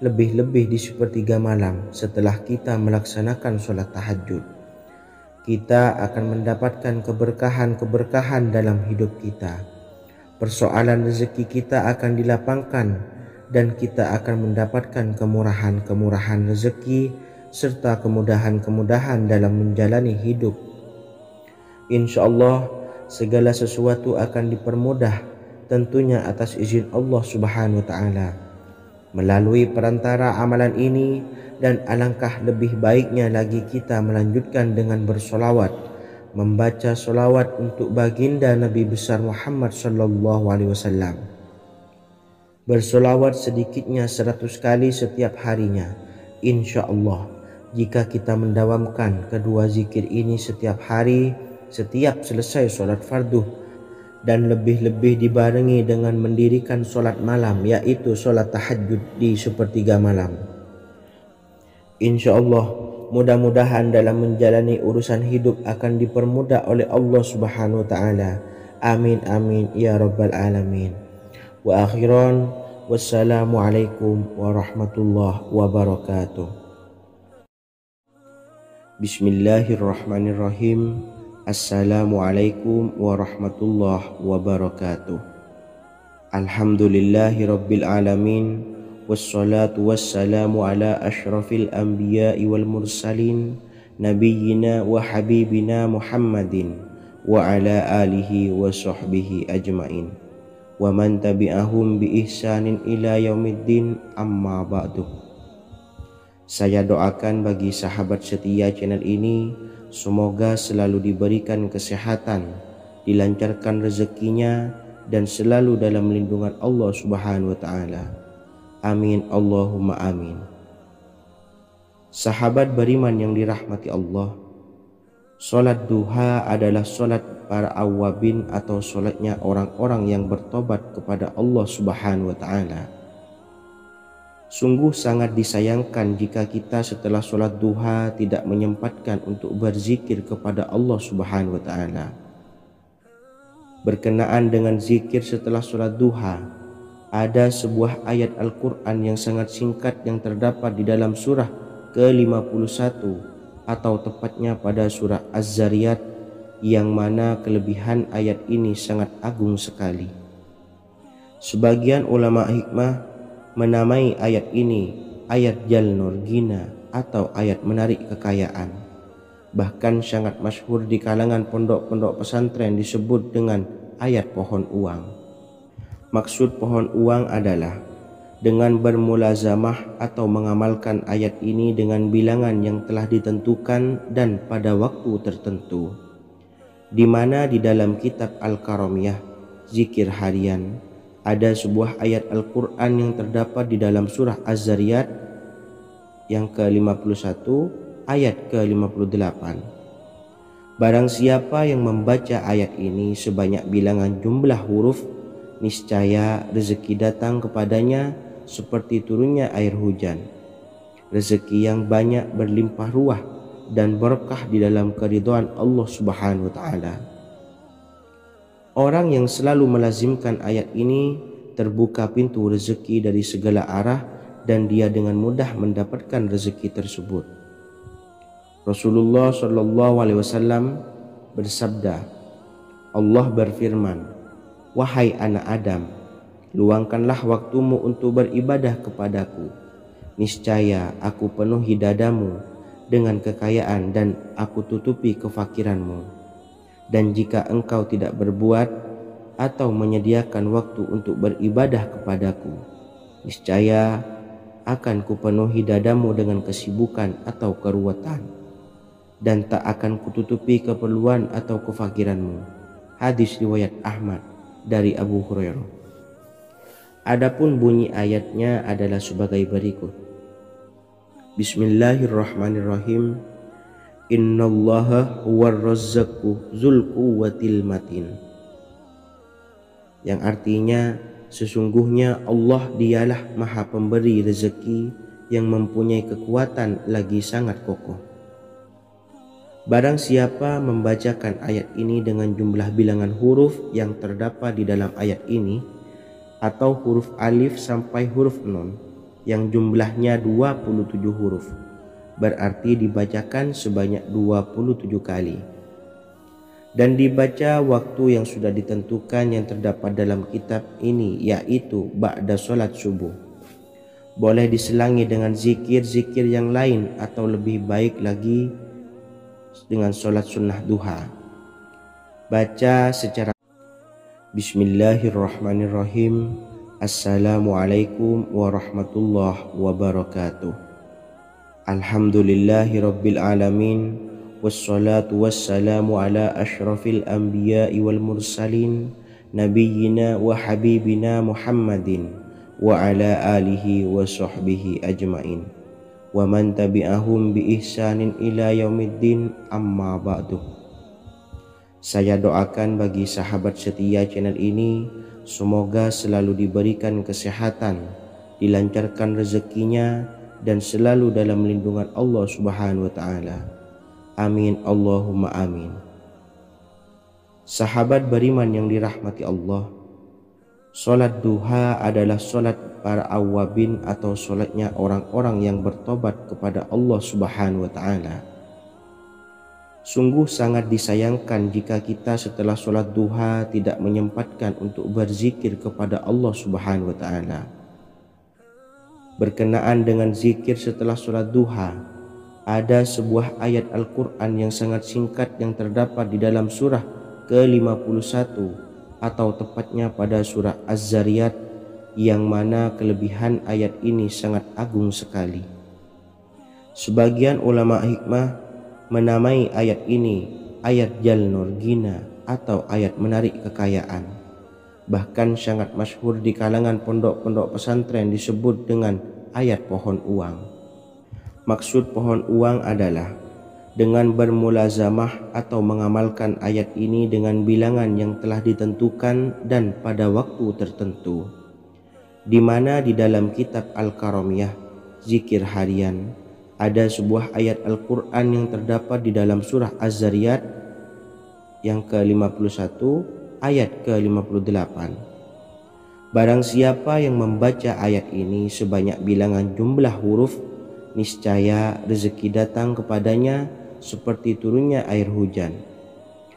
lebih-lebih di sepertiga malam setelah kita melaksanakan sholat tahajud, kita akan mendapatkan keberkahan-keberkahan dalam hidup kita. Persoalan rezeki kita akan dilapangkan, dan kita akan mendapatkan kemurahan-kemurahan rezeki serta kemudahan-kemudahan dalam menjalani hidup. Insya Allah, segala sesuatu akan dipermudah, tentunya atas izin Allah Subhanahu wa taala. Melalui perantara amalan ini, dan alangkah lebih baiknya lagi kita melanjutkan dengan bersolawat, membaca solawat untuk baginda Nabi besar Muhammad sallallahu alaihi wasallam. Bersolawat sedikitnya 100 kali setiap harinya. Insya Allah, jika kita mendawamkan kedua zikir ini setiap hari, setiap selesai sholat fardu, dan lebih-lebih dibarengi dengan mendirikan sholat malam, yaitu sholat tahajud di sepertiga malam, insya Allah mudah-mudahan dalam menjalani urusan hidup akan dipermudah oleh Allah Subhanahu wa taala. Amin amin ya Rabbal Alamin. Wa akhiran, wassalamualaikum warahmatullahi wabarakatuh. Bismillahirrahmanirrahim. Assalamualaikum warahmatullahi wabarakatuh. Alhamdulillahi rabbil alamin, wassalatu wassalamu ala ashrafil anbiya'i wal mursalin, nabiyyina wa habibina Muhammadin wa ala alihi wa sahbihi ajmain wa man tabi'ahum bi ihsanin ila yaumiddin, amma ba'du. Saya doakan bagi sahabat setia channel ini, semoga selalu diberikan kesehatan, dilancarkan rezekinya, dan selalu dalam lindungan Allah Subhanahu wa Ta'ala. Amin Allahumma amin. Sahabat beriman yang dirahmati Allah, solat duha adalah solat para awabin atau solatnya orang-orang yang bertobat kepada Allah Subhanahu wa Ta'ala. Sungguh sangat disayangkan jika kita setelah solat duha tidak menyempatkan untuk berzikir kepada Allah Subhanahu wa Ta'ala. Berkenaan dengan zikir setelah solat duha, ada sebuah ayat Al-Quran yang sangat singkat yang terdapat di dalam surah ke-51 atau tepatnya pada surah Az-Zariyat, yang mana kelebihan ayat ini sangat agung sekali. Sebagian ulama hikmah menamai ayat ini ayat Jalnur Gina atau ayat menarik kekayaan. Bahkan sangat masyhur di kalangan pondok-pondok pesantren disebut dengan ayat pohon uang. Maksud pohon uang adalah dengan bermulazamah atau mengamalkan ayat ini dengan bilangan yang telah ditentukan dan pada waktu tertentu, di mana di dalam kitab Al-Karamiyah zikir harian ada sebuah ayat Al-Quran yang terdapat di dalam surah Az-Zariyat yang ke-51 ayat ke-58. Barang siapa yang membaca ayat ini sebanyak bilangan jumlah huruf, niscaya rezeki datang kepadanya seperti turunnya air hujan, rezeki yang banyak berlimpah ruah dan berkah di dalam keridhaan Allah Subhanahu wa Ta'ala. Orang yang selalu melazimkan ayat ini terbuka pintu rezeki dari segala arah dan dia dengan mudah mendapatkan rezeki tersebut. Rasulullah SAW bersabda, Allah berfirman, "Wahai anak Adam, luangkanlah waktumu untuk beribadah kepadaku. Niscaya aku penuhi dadamu dengan kekayaan dan aku tutupi kefakiranmu. Dan jika engkau tidak berbuat atau menyediakan waktu untuk beribadah kepadaku, niscaya akan kupenuhi dadamu dengan kesibukan atau keruwetan, dan tak akan kututupi keperluan atau kefakiranmu." Hadis riwayat Ahmad dari Abu Hurairah. Adapun bunyi ayatnya adalah sebagai berikut. Bismillahirrahmanirrahim. Innallaha huwar razzaqu dzul quwwatil matin. Yang artinya, sesungguhnya Allah dialah maha pemberi rezeki yang mempunyai kekuatan lagi sangat kokoh. Barang siapa membacakan ayat ini dengan jumlah bilangan huruf yang terdapat di dalam ayat ini, atau huruf alif sampai huruf nun yang jumlahnya 27 huruf, berarti dibacakan sebanyak 27 kali, dan dibaca waktu yang sudah ditentukan yang terdapat dalam kitab ini, yaitu ba'da sholat subuh. Boleh diselangi dengan zikir-zikir yang lain atau lebih baik lagi dengan sholat sunnah duha. Baca secara Bismillahirrahmanirrahim. Assalamualaikum warahmatullahi wabarakatuh. Alhamdulillahi rabbil alamin. Wassalatu wassalamu ala ashrafil anbiya'i wal mursalin, nabiyyina wa habibina Muhammadin wa ala alihi wa sahbihi ajmain wa man tabi'ahum bi ihsanin ila yaumiddin, amma ba'du. Saya doakan bagi sahabat setia channel ini, semoga selalu diberikan kesehatan, dilancarkan rezekinya, dan selalu dalam lindungan Allah Subhanahu wa Ta'ala. Amin Allahumma amin. Sahabat beriman yang dirahmati Allah, solat duha adalah solat para awabin atau solatnya orang-orang yang bertobat kepada Allah Subhanahu wa Ta'ala. Sungguh sangat disayangkan jika kita setelah solat duha tidak menyempatkan untuk berzikir kepada Allah Subhanahu wa Ta'ala. Berkenaan dengan zikir setelah solat duha, ada sebuah ayat Al-Quran yang sangat singkat yang terdapat di dalam surah ke-51 atau tepatnya pada surah Az-Zariyat, yang mana kelebihan ayat ini sangat agung sekali. Sebagian ulama hikmah menamai ayat ini ayat Jalnur Gina atau ayat menarik kekayaan. Bahkan sangat masyhur di kalangan pondok-pondok pesantren disebut dengan ayat pohon uang. Maksud pohon uang adalah dengan bermulazamah atau mengamalkan ayat ini dengan bilangan yang telah ditentukan dan pada waktu tertentu, di mana di dalam kitab Al-Karamiyah zikir harian ada sebuah ayat Al-Quran yang terdapat di dalam surah Az-Zariyat yang ke-51 ayat ke-58. Barang siapa yang membaca ayat ini sebanyak bilangan jumlah huruf, niscaya rezeki datang kepadanya seperti turunnya air hujan.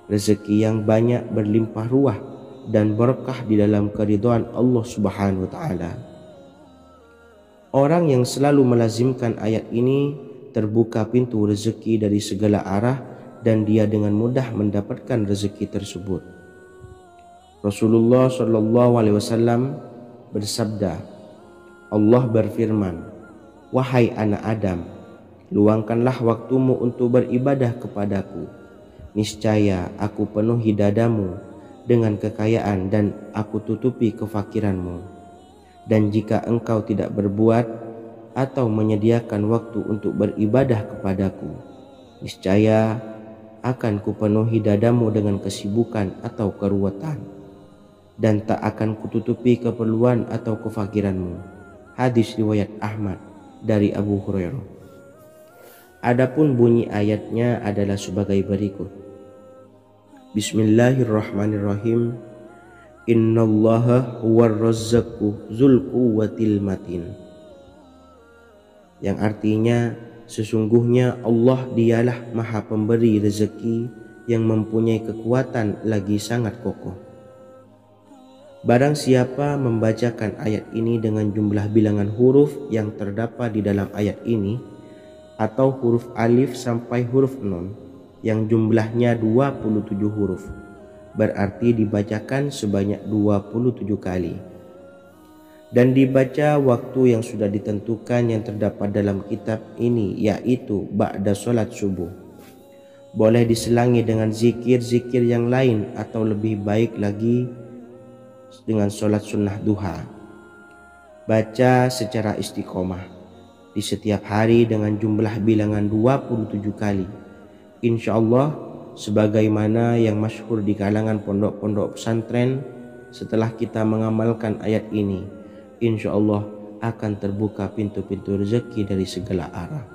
Rezeki yang banyak berlimpah ruah dan berkah di dalam keridhaan Allah Subhanahu wa taala. Orang yang selalu melazimkan ayat ini terbuka pintu rezeki dari segala arah dan dia dengan mudah mendapatkan rezeki tersebut. Rasulullah Shallallahu Alaihi Wasallam bersabda, Allah berfirman, wahai anak Adam, luangkanlah waktumu untuk beribadah kepadaku. Niscaya aku penuhi dadamu dengan kekayaan dan aku tutupi kefakiranmu. Dan jika engkau tidak berbuat atau menyediakan waktu untuk beribadah kepadaku, niscaya akan kupenuhi dadamu dengan kesibukan atau keruwetan, dan tak akan kututupi keperluan atau kefakiranmu. Hadis riwayat Ahmad dari Abu Hurairah. Adapun bunyi ayatnya adalah sebagai berikut. Bismillahirrahmanirrahim. Innallaha huwarrazzaqu dzul quwwatil matin. Yang artinya, sesungguhnya Allah dialah Maha Pemberi rezeki yang mempunyai kekuatan lagi sangat kokoh. Barang siapa membacakan ayat ini dengan jumlah bilangan huruf yang terdapat di dalam ayat ini, atau huruf alif sampai huruf nun yang jumlahnya 27 huruf, berarti dibacakan sebanyak 27 kali, dan dibaca waktu yang sudah ditentukan yang terdapat dalam kitab ini, yaitu ba'da sholat subuh. Boleh diselangi dengan zikir-zikir yang lain atau lebih baik lagi dengan sholat sunnah duha. Baca secara istiqomah di setiap hari dengan jumlah bilangan 27 kali. Insya Allah, sebagaimana yang masyhur di kalangan pondok-pondok pesantren, setelah kita mengamalkan ayat ini, insya Allah akan terbuka pintu-pintu rezeki dari segala arah.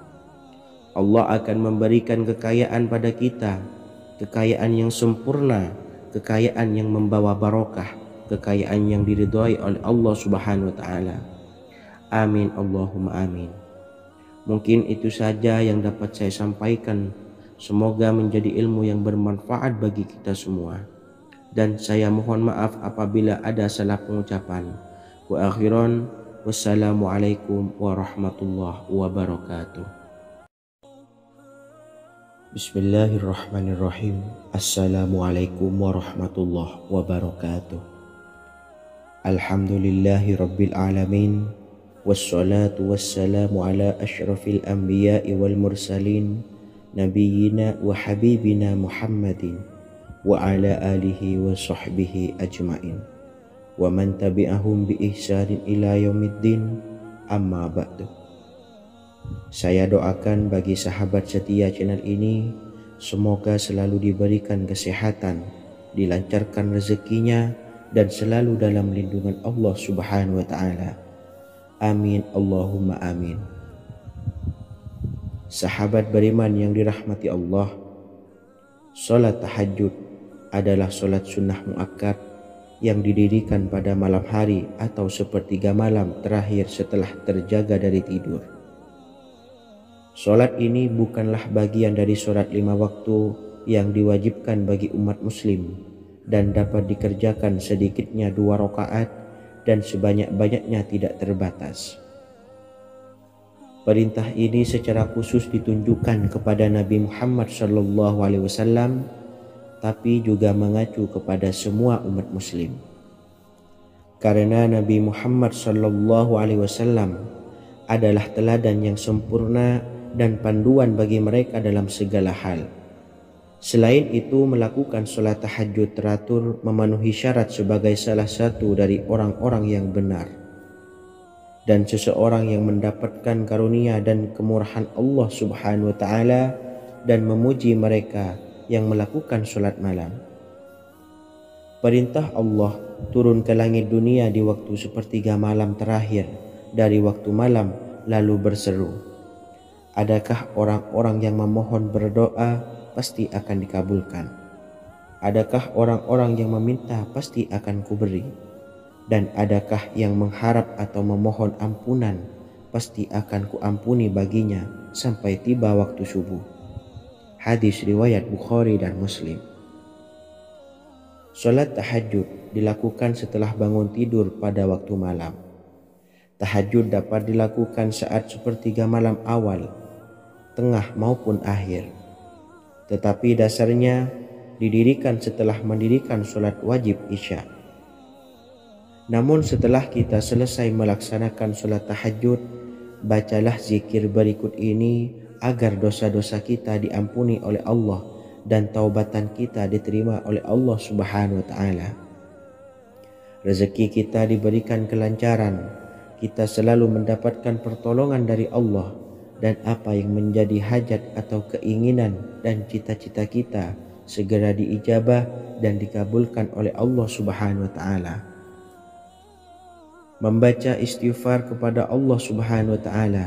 Allah akan memberikan kekayaan pada kita, kekayaan yang sempurna, kekayaan yang membawa barokah, kekayaan yang diridhai oleh Allah Subhanahu wa taala. Amin Allahumma amin. Mungkin itu saja yang dapat saya sampaikan. Semoga menjadi ilmu yang bermanfaat bagi kita semua. Dan saya mohon maaf apabila ada salah pengucapan. Wa akhiran, wassalamualaikum warahmatullahi wabarakatuh. Bismillahirrahmanirrahim. Assalamualaikum warahmatullahi wabarakatuh. Alhamdulillahi rabbil alamin. Wassalatu wassalamu ala asyrafil anbiya'i wal mursalin, Nabiyyina wa habibina Muhammadin wa ala alihi wa sahbihi ajmain wa man tabi'ahum bi ihsanin ila yaumiddin, amma ba'du. Saya doakan bagi sahabat setia channel ini, semoga selalu diberikan kesehatan, dilancarkan rezekinya, dan selalu dalam lindungan Allah Subhanahu wa taala. Amin Allahumma amin. Sahabat beriman yang dirahmati Allah, salat tahajud adalah salat sunnah muakkad yang didirikan pada malam hari atau sepertiga malam terakhir setelah terjaga dari tidur. Salat ini bukanlah bagian dari salat 5 waktu yang diwajibkan bagi umat muslim dan dapat dikerjakan sedikitnya 2 rakaat dan sebanyak-banyaknya tidak terbatas. Perintah ini secara khusus ditunjukkan kepada Nabi Muhammad SAW tapi juga mengacu kepada semua umat muslim. Karena Nabi Muhammad SAW adalah teladan yang sempurna dan panduan bagi mereka dalam segala hal. Selain itu, melakukan sholat tahajud teratur memenuhi syarat sebagai salah satu dari orang-orang yang benar. Dan seseorang yang mendapatkan karunia dan kemurahan Allah Subhanahu wa Ta'ala dan memuji mereka yang melakukan sholat malam. Perintah Allah turun ke langit dunia di waktu sepertiga malam terakhir dari waktu malam, lalu berseru, adakah orang-orang yang memohon berdoa pasti akan dikabulkan? Adakah orang-orang yang meminta pasti akan kuberi? Dan adakah yang mengharap atau memohon ampunan pasti akan kuampuni baginya sampai tiba waktu subuh. Hadis riwayat Bukhari dan Muslim. Salat tahajud dilakukan setelah bangun tidur pada waktu malam. Tahajud dapat dilakukan saat sepertiga malam awal, tengah maupun akhir. Tetapi dasarnya didirikan setelah mendirikan salat wajib Isya. Namun setelah kita selesai melaksanakan salat tahajud, bacalah zikir berikut ini agar dosa-dosa kita diampuni oleh Allah dan taubatan kita diterima oleh Allah Subhanahu wa Ta'ala. Rezeki kita diberikan kelancaran, kita selalu mendapatkan pertolongan dari Allah, dan apa yang menjadi hajat atau keinginan dan cita-cita kita segera diijabah dan dikabulkan oleh Allah Subhanahu wa Ta'ala. Membaca istighfar kepada Allah Subhanahu wa Ta'ala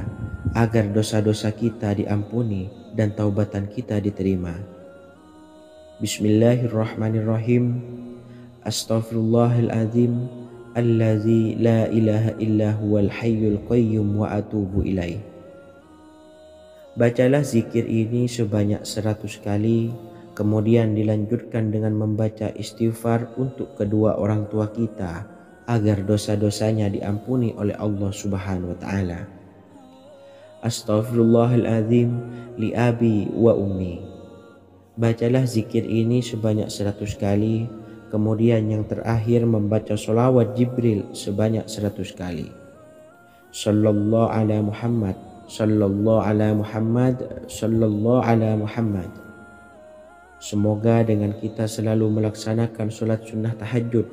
agar dosa-dosa kita diampuni dan taubatan kita diterima. Bismillahirrahmanirrahim. Astaghfirullahaladzim allazi la ilaha illa huwal hayyul qayyum wa atubu ilaih. Bacalah zikir ini sebanyak 100 kali, kemudian dilanjutkan dengan membaca istighfar untuk kedua orang tua kita agar dosa-dosanya diampuni oleh Allah Subhanahu wa Ta'ala. Astaghfirullahaladzim li abi wa ummi. Bacalah zikir ini sebanyak 100 kali, kemudian yang terakhir membaca sholawat Jibril sebanyak 100 kali. Sallallahu ala Muhammad, sallallahu ala Muhammad, sallallahu ala Muhammad. Semoga dengan kita selalu melaksanakan sholat sunnah tahajud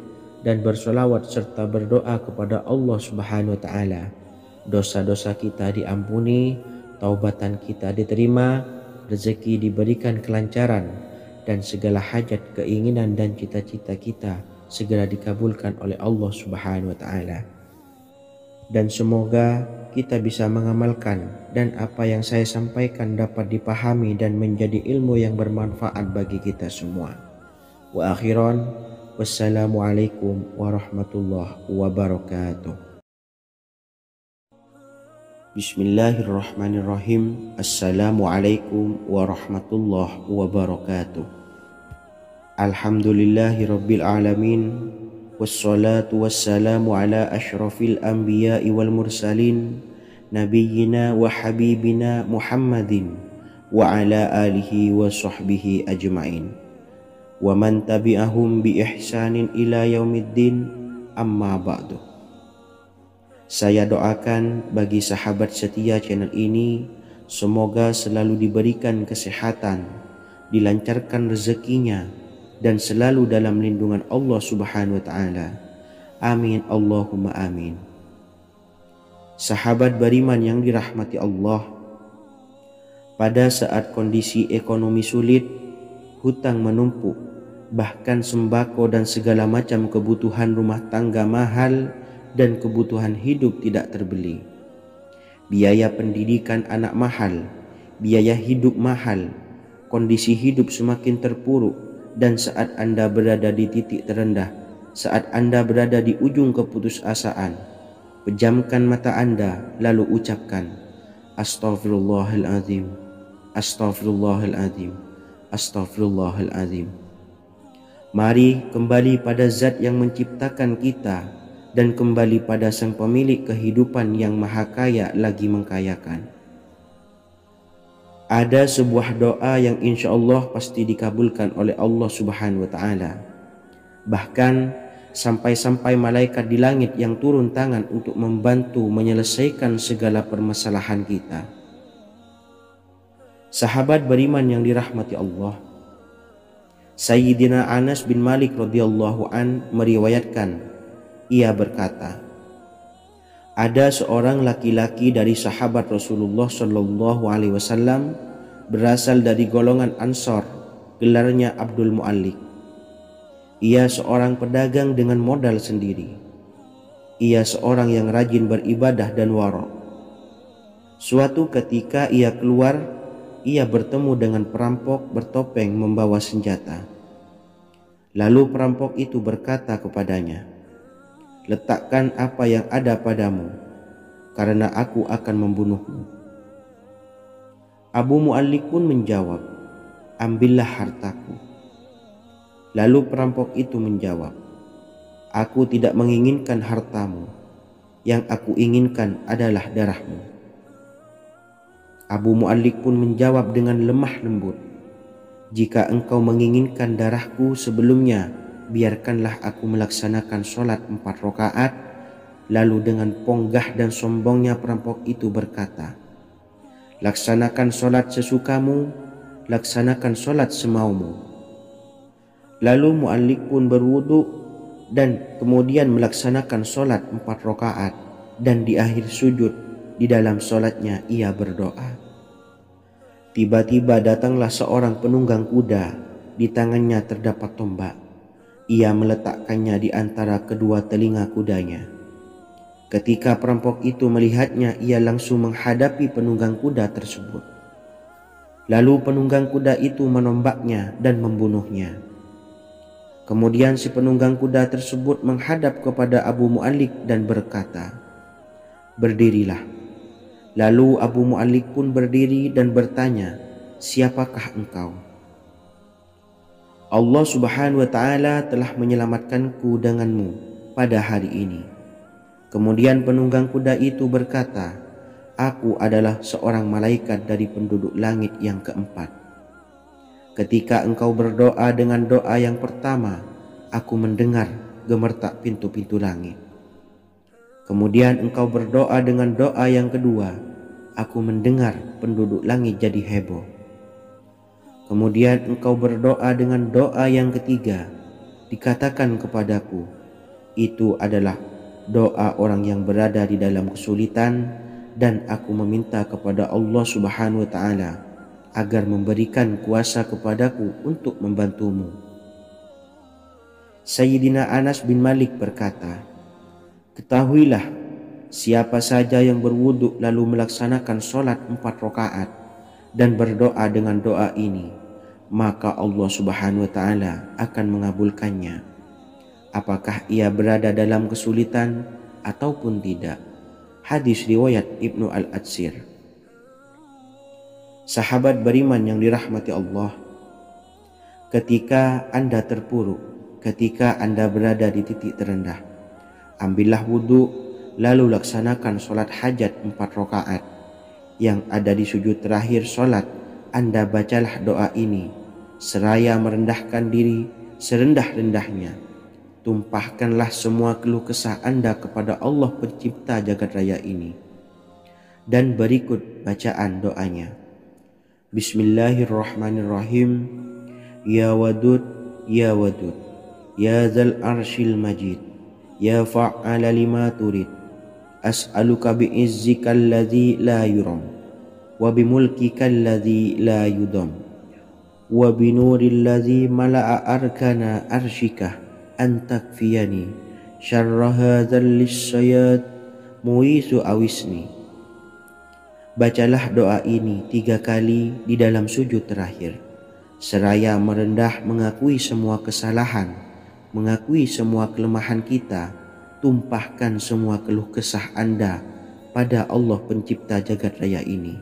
dan bersolawat serta berdoa kepada Allah Subhanahu wa Ta'ala, dosa-dosa kita diampuni, taubatan kita diterima, rezeki diberikan kelancaran, dan segala hajat, keinginan dan cita-cita kita segera dikabulkan oleh Allah Subhanahu wa Ta'ala. Dan semoga kita bisa mengamalkan dan apa yang saya sampaikan dapat dipahami dan menjadi ilmu yang bermanfaat bagi kita semua. Wa akhiran, wassalamualaikum warahmatullahi wabarakatuh. Bismillahirrahmanirrahim. Assalamualaikum warahmatullahi wabarakatuh. Alhamdulillahi rabbil alamin, wassalatu wassalamu ala ashrafil anbiya'i wal mursalin, nabiyyina wa habibina Muhammadin wa ala alihi wa sahbihi ajma'in, wa man tabi'ahum bi ihsanin ila yaumiddin, amma ba'du. Saya doakan bagi sahabat setia channel ini, semoga selalu diberikan kesehatan, dilancarkan rezekinya, dan selalu dalam lindungan Allah Subhanahu wa Ta'ala. Amin Allahumma amin. Sahabat beriman yang dirahmati Allah, pada saat kondisi ekonomi sulit, hutang menumpuk, bahkan sembako dan segala macam kebutuhan rumah tangga mahal dan kebutuhan hidup tidak terbeli. Biaya pendidikan anak mahal, biaya hidup mahal, kondisi hidup semakin terpuruk, dan saat Anda berada di titik terendah, saat Anda berada di ujung keputusasaan, pejamkan mata Anda lalu ucapkan, Astaghfirullahaladzim, Astaghfirullahaladzim, Astaghfirullahaladzim. Mari kembali pada Zat yang menciptakan kita dan kembali pada Sang Pemilik kehidupan yang maha kaya lagi mengkayakan. Ada sebuah doa yang insya Allah pasti dikabulkan oleh Allah Subhanahu wa Ta'ala. Bahkan sampai-sampai malaikat di langit yang turun tangan untuk membantu menyelesaikan segala permasalahan kita. Sahabat beriman yang dirahmati Allah, Sayyidina Anas bin Malik radhiyallahu an meriwayatkan, ia berkata, ada seorang laki-laki dari sahabat Rasulullah Shallallahu Alaihi Wasallam berasal dari golongan Ansor, gelarnya Abdul Mu'allik. Ia seorang pedagang dengan modal sendiri. Ia seorang yang rajin beribadah dan wara'. Suatu ketika ia keluar, ia bertemu dengan perampok bertopeng membawa senjata. Lalu perampok itu berkata kepadanya, letakkan apa yang ada padamu, karena aku akan membunuhmu. Abu Mu'allik pun menjawab, ambillah hartaku. Lalu perampok itu menjawab, aku tidak menginginkan hartamu, yang aku inginkan adalah darahmu. Abu Mu'allik pun menjawab dengan lemah lembut, jika engkau menginginkan darahku sebelumnya, biarkanlah aku melaksanakan sholat 4 rakaat. Lalu dengan ponggah dan sombongnya perampok itu berkata, laksanakan sholat sesukamu, laksanakan sholat semaumu. Lalu Mu'allik pun berwudu dan kemudian melaksanakan sholat 4 rakaat, dan di akhir sujud di dalam sholatnya ia berdoa. Tiba-tiba datanglah seorang penunggang kuda, di tangannya terdapat tombak. Ia meletakkannya di antara kedua telinga kudanya. Ketika perampok itu melihatnya, ia langsung menghadapi penunggang kuda tersebut. Lalu penunggang kuda itu menombaknya dan membunuhnya. Kemudian si penunggang kuda tersebut menghadap kepada Abu Mu'allik dan berkata, berdirilah. Lalu Abu Mu'allik pun berdiri dan bertanya, siapakah engkau? Allah Subhanahu wa Ta'ala telah menyelamatkanku denganmu pada hari ini. Kemudian penunggang kuda itu berkata, aku adalah seorang malaikat dari penduduk langit yang keempat. Ketika engkau berdoa dengan doa yang pertama, aku mendengar gemertak pintu-pintu langit. Kemudian engkau berdoa dengan doa yang kedua, aku mendengar penduduk langit jadi heboh. Kemudian engkau berdoa dengan doa yang ketiga, dikatakan kepadaku, itu adalah doa orang yang berada di dalam kesulitan, dan aku meminta kepada Allah Subhanahu wa Ta'ala agar memberikan kuasa kepadaku untuk membantumu. Sayyidina Anas bin Malik berkata, ketahuilah, siapa saja yang berwudu lalu melaksanakan sholat 4 rakaat dan berdoa dengan doa ini, maka Allah Subhanahu wa Ta'ala akan mengabulkannya, apakah ia berada dalam kesulitan ataupun tidak. Hadis riwayat Ibnu Al-Atsir. Sahabat beriman yang dirahmati Allah, ketika Anda terpuruk, ketika Anda berada di titik terendah, ambillah wudu, lalu laksanakan sholat hajat 4 rakaat. Yang ada di sujud terakhir sholat, Anda bacalah doa ini, seraya merendahkan diri serendah-rendahnya. Tumpahkanlah semua keluh kesah Anda kepada Allah pencipta jagat raya ini. Dan berikut bacaan doanya. Bismillahirrahmanirrahim. Ya Wadud, Ya Wadud, Ya Dzal Arsyil Majid, Ya Fa'ala lima turid, as'aluka bi'izzikal ladzi la yuram, wa bimulkikal ladzi la yudam, wa binuril ladzi mala'a arkana arsyika, an takfiyani syarra hadzal lisyayad muisu awisni. Bacalah doa ini 3 kali di dalam sujud terakhir, seraya merendah mengakui semua kesalahan, mengakui semua kelemahan kita. Tumpahkan semua keluh kesah Anda pada Allah pencipta jagat raya ini.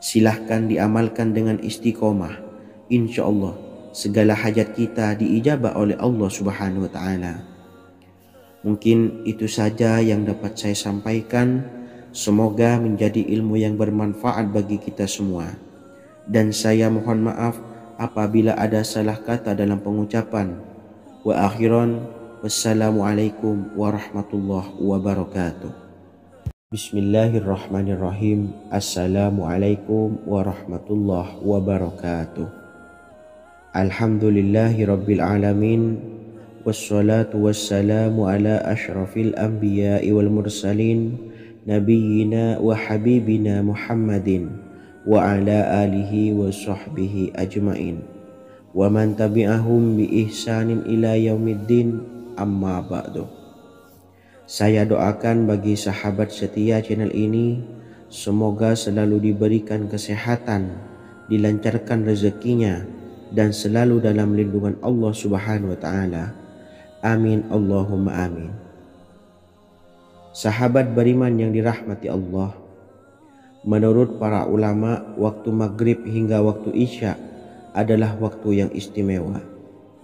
Silahkan diamalkan dengan istiqomah. Insya Allah segala hajat kita diijabah oleh Allah Subhanahu wa Ta'ala. Mungkin itu saja yang dapat saya sampaikan. Semoga menjadi ilmu yang bermanfaat bagi kita semua. dan saya mohon maaf apabila ada salah kata dalam pengucapan. Wa akhiran, wassalamualaikum warahmatullahi wabarakatuh. Bismillahirrahmanirrahim. Assalamualaikum warahmatullahi wabarakatuh. Alhamdulillahi rabbil alamin, wassalatu wassalamu ala ashrafil anbiya'i wal mursalin, nabiyyina wa habibina Muhammadin wa ala alihi wa sahbihi ajmain wa man tabi'ahum bi ihsanin ila yaumiddin, amma ba'du. Saya doakan bagi sahabat setia channel ini, semoga selalu diberikan kesehatan, dilancarkan rezekinya, dan selalu dalam lindungan Allah Subhanahu wa Ta'ala. Amin Allahumma amin. Sahabat beriman yang dirahmati Allah, menurut para ulama, waktu maghrib hingga waktu isya adalah waktu yang istimewa,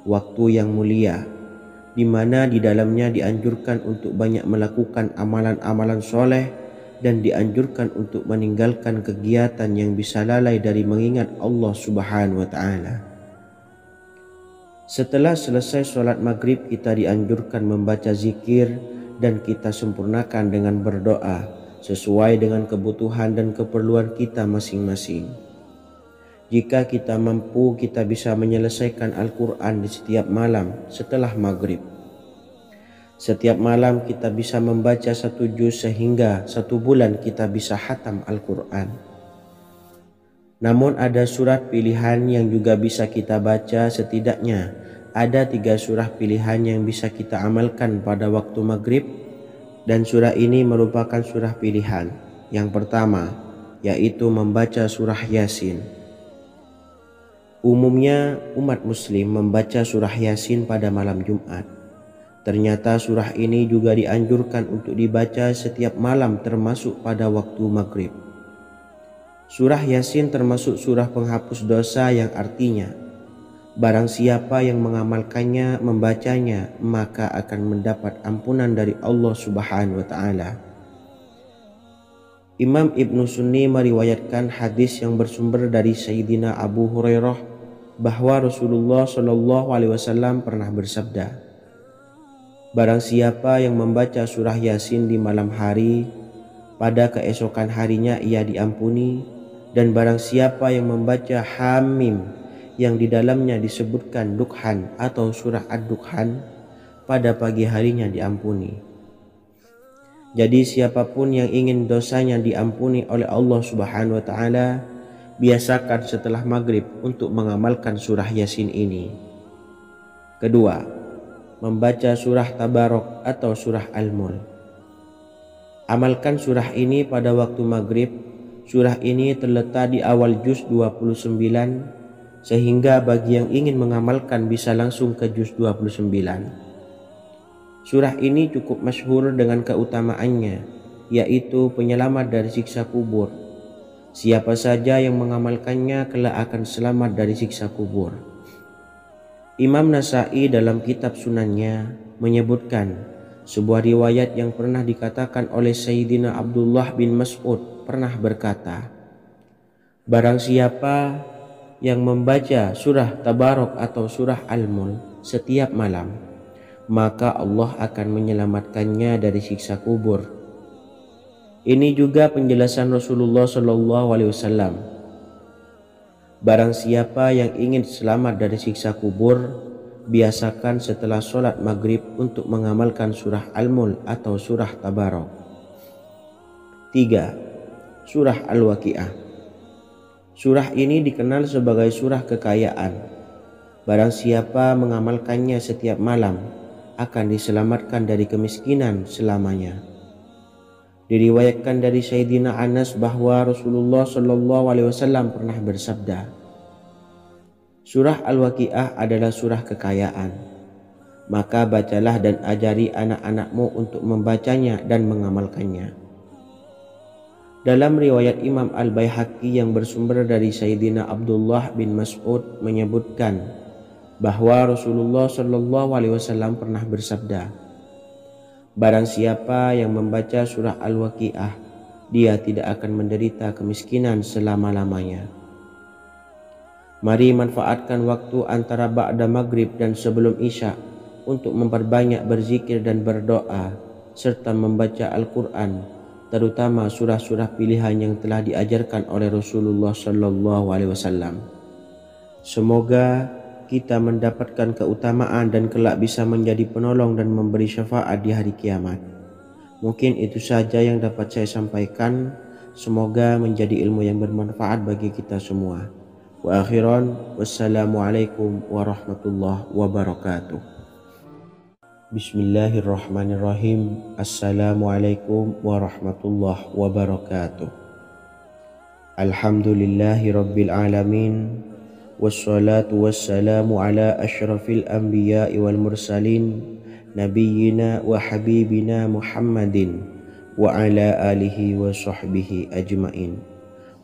waktu yang mulia, di mana di dalamnya dianjurkan untuk banyak melakukan amalan-amalan soleh dan dianjurkan untuk meninggalkan kegiatan yang bisa lalai dari mengingat Allah Subhanahu wa Ta'ala. Setelah selesai sholat maghrib, kita dianjurkan membaca zikir dan kita sempurnakan dengan berdoa sesuai dengan kebutuhan dan keperluan kita masing-masing. Jika kita mampu, kita bisa menyelesaikan Al-Quran di setiap malam setelah maghrib. Setiap malam kita bisa membaca 1 juz sehingga 1 bulan kita bisa khatam Al-Quran. Namun ada surat pilihan yang juga bisa kita baca. Setidaknya ada 3 surah pilihan yang bisa kita amalkan pada waktu maghrib, dan surah ini merupakan surah pilihan. Yang pertama yaitu membaca surah Yasin. Umumnya umat muslim membaca surah Yasin pada malam Jumat. Ternyata surah ini juga dianjurkan untuk dibaca setiap malam termasuk pada waktu maghrib. Surah Yasin termasuk surah penghapus dosa yang artinya barang siapa yang mengamalkannya, membacanya, maka akan mendapat ampunan dari Allah Subhanahu wa Ta'ala. Imam Ibnu Sunni meriwayatkan hadis yang bersumber dari Sayyidina Abu Hurairah bahwa Rasulullah Shallallahu Alaihi Wasallam pernah bersabda, barang siapa yang membaca surah Yasin di malam hari, pada keesokan harinya ia diampuni, dan barang siapa yang membaca Hamim yang di dalamnya disebutkan Dukhan atau surah Ad-Dukhan, pada pagi harinya diampuni. Jadi siapapun yang ingin dosanya diampuni oleh Allah Subhanahu wa Ta'ala, biasakan setelah maghrib untuk mengamalkan surah Yasin ini. Kedua, membaca surah Tabarok atau surah Al-Mulk. Amalkan surah ini pada waktu maghrib. Surah ini terletak di awal juz 29, sehingga bagi yang ingin mengamalkan bisa langsung ke juz 29. Surah ini cukup masyhur dengan keutamaannya, yaitu penyelamat dari siksa kubur. Siapa saja yang mengamalkannya kelak akan selamat dari siksa kubur. Imam Nasa'i dalam kitab Sunannya menyebutkan sebuah riwayat yang pernah dikatakan oleh Sayyidina Abdullah bin Mas'ud pernah berkata, barang siapa yang membaca surah Tabarok atau surah Al-Mulk setiap malam, maka Allah akan menyelamatkannya dari siksa kubur. Ini juga penjelasan Rasulullah Shallallahu Alaihi Wasallam. Barang siapa yang ingin selamat dari siksa kubur, biasakan setelah sholat maghrib untuk mengamalkan surah Al-Mulk atau surah Tabarok. 3. Surah Al-Waqiah. Surah ini dikenal sebagai surah kekayaan. Barang siapa mengamalkannya setiap malam, akan diselamatkan dari kemiskinan selamanya. Diriwayatkan dari Sayyidina Anas bahwa Rasulullah Shallallahu Alaihi Wasallam pernah bersabda, surah Al-Waqiah adalah surah kekayaan. Maka bacalah dan ajari anak-anakmu untuk membacanya dan mengamalkannya. Dalam riwayat Imam Al-Baihaqi yang bersumber dari Sayyidina Abdullah bin Mas'ud menyebutkan bahwa Rasulullah Shallallahu Alaihi Wasallam pernah bersabda, barang siapa yang membaca surah Al-Waqiah, dia tidak akan menderita kemiskinan selama-lamanya. Mari manfaatkan waktu antara ba'da maghrib dan sebelum isya untuk memperbanyak berzikir dan berdoa serta membaca Al-Quran, terutama surah-surah pilihan yang telah diajarkan oleh Rasulullah Sallallahu Alaihi Wasallam. Semoga kita mendapatkan keutamaan dan kelak bisa menjadi penolong dan memberi syafaat di hari kiamat. Mungkin itu saja yang dapat saya sampaikan. Semoga menjadi ilmu yang bermanfaat bagi kita semua. Wa akhiran, wassalamualaikum warahmatullahi wabarakatuh. Bismillahirrahmanirrahim. Assalamualaikum warahmatullahi wabarakatuh. Alhamdulillahi rabbil alamin. Wassalatu wassalamu ala ashrafil anbiya'i wal mursalin, nabiyyina wa habibina Muhammadin wa ala alihi wa sahbihi ajmain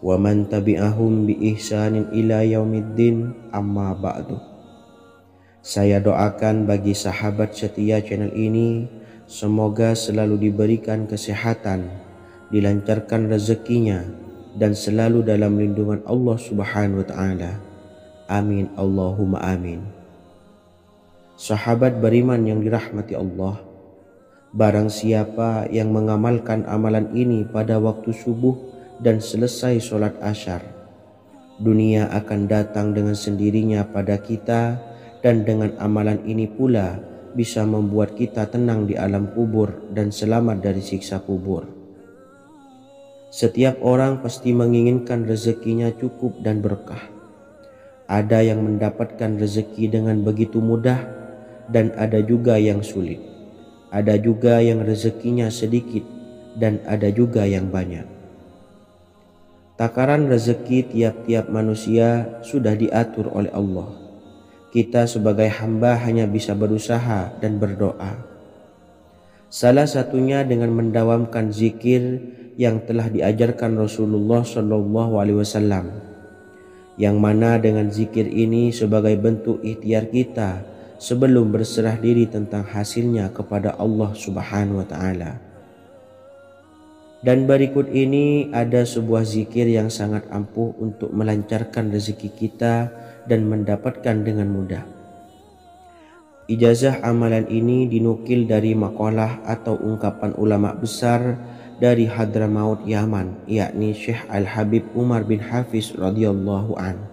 wa man tabi'ahum bi ihsanin ila yaumiddin, amma ba'du. Saya doakan bagi sahabat setia channel ini, semoga selalu diberikan kesehatan, dilancarkan rezekinya, dan selalu dalam lindungan Allah Subhanahu wa Ta'ala. Amin Allahumma amin. Sahabat beriman yang dirahmati Allah, barang siapa yang mengamalkan amalan ini pada waktu subuh dan selesai sholat asyar, dunia akan datang dengan sendirinya pada kita, dan dengan amalan ini pula bisa membuat kita tenang di alam kubur dan selamat dari siksa kubur. Setiap orang pasti menginginkan rezekinya cukup dan berkah. Ada yang mendapatkan rezeki dengan begitu mudah dan ada juga yang sulit. Ada juga yang rezekinya sedikit dan ada juga yang banyak. Takaran rezeki tiap-tiap manusia sudah diatur oleh Allah. Kita sebagai hamba hanya bisa berusaha dan berdoa. Salah satunya dengan mendawamkan zikir yang telah diajarkan Rasulullah Sallallahu Alaihi Wasallam, yang mana dengan zikir ini sebagai bentuk ikhtiar kita sebelum berserah diri tentang hasilnya kepada Allah Subhanahu wa Ta'ala. Dan berikut ini ada sebuah zikir yang sangat ampuh untuk melancarkan rezeki kita dan mendapatkan dengan mudah. Ijazah amalan ini dinukil dari makalah atau ungkapan ulama besar dari Hadramaut Yaman, yakni Syekh Al-Habib Umar bin Hafiz radhiyallahu an.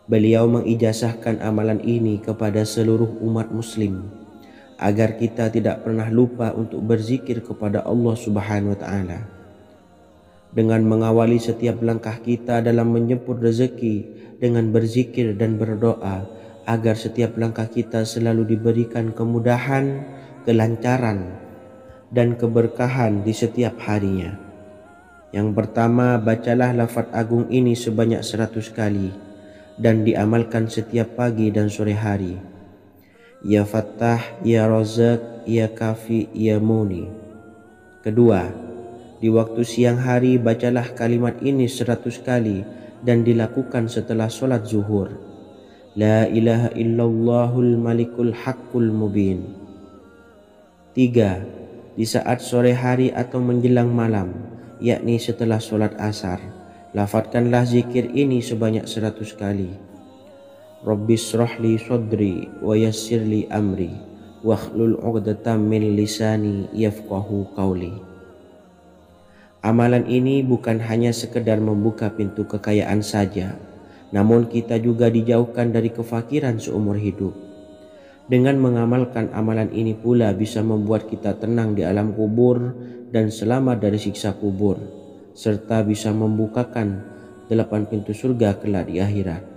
Beliau mengijazahkan amalan ini kepada seluruh umat muslim agar kita tidak pernah lupa untuk berzikir kepada Allah Subhanahu wa Ta'ala. Dengan mengawali setiap langkah kita dalam menjemput rezeki dengan berzikir dan berdoa agar setiap langkah kita selalu diberikan kemudahan, kelancaran, dan keberkahan di setiap harinya. Yang pertama, bacalah lafaz agung ini sebanyak 100 kali dan diamalkan setiap pagi dan sore hari. Ya Fattah, Ya Razak, Ya Kafi, Ya Muni. Kedua, di waktu siang hari bacalah kalimat ini 100 kali dan dilakukan setelah sholat zuhur. La ilaha illallahul malikul haqqul mubin. Tiga, di saat sore hari atau menjelang malam, yakni setelah sholat asar, lafadzkanlah zikir ini sebanyak 100 kali. Rabbis shrahli sodri wa yassirli amri wakhlul 'uqdatam min lisani yafqahu qawli. Amalan ini bukan hanya sekedar membuka pintu kekayaan saja, namun kita juga dijauhkan dari kefakiran seumur hidup. Dengan mengamalkan amalan ini pula bisa membuat kita tenang di alam kubur dan selamat dari siksa kubur, serta bisa membukakan 8 pintu surga kelak di akhirat.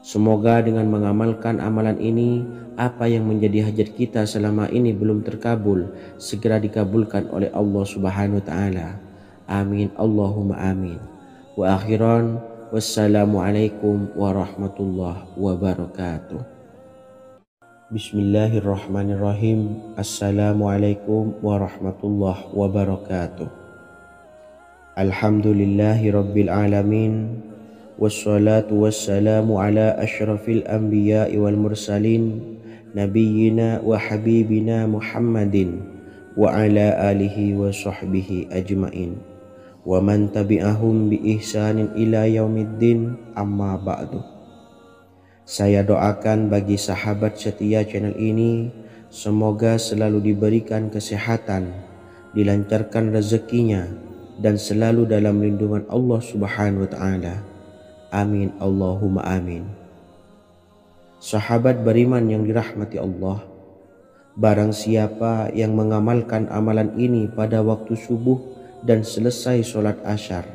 Semoga dengan mengamalkan amalan ini, apa yang menjadi hajat kita selama ini belum terkabul, segera dikabulkan oleh Allah Subhanahu wa Ta'ala. Amin Allahumma amin. Wa akhiran, wassalamualaikum warahmatullahi wabarakatuh. Bismillahirrahmanirrahim. Assalamualaikum warahmatullahi wabarakatuh. Alhamdulillahi rabbil alamin. Wassalatu wassalamu ala ashrafil anbiya'i wal mursalin, nabiyyina wa habibina Muhammadin wa ala alihi wa sahbihi ajmain wa man tabi'ahum bi ihsanin ila yaumiddin, amma ba'du. Saya doakan bagi sahabat setia channel ini, semoga selalu diberikan kesehatan, dilancarkan rezekinya, dan selalu dalam lindungan Allah Subhanahu wa Ta'ala. Amin Allahumma amin. Sahabat beriman yang dirahmati Allah, barang siapa yang mengamalkan amalan ini pada waktu subuh dan selesai sholat asyar,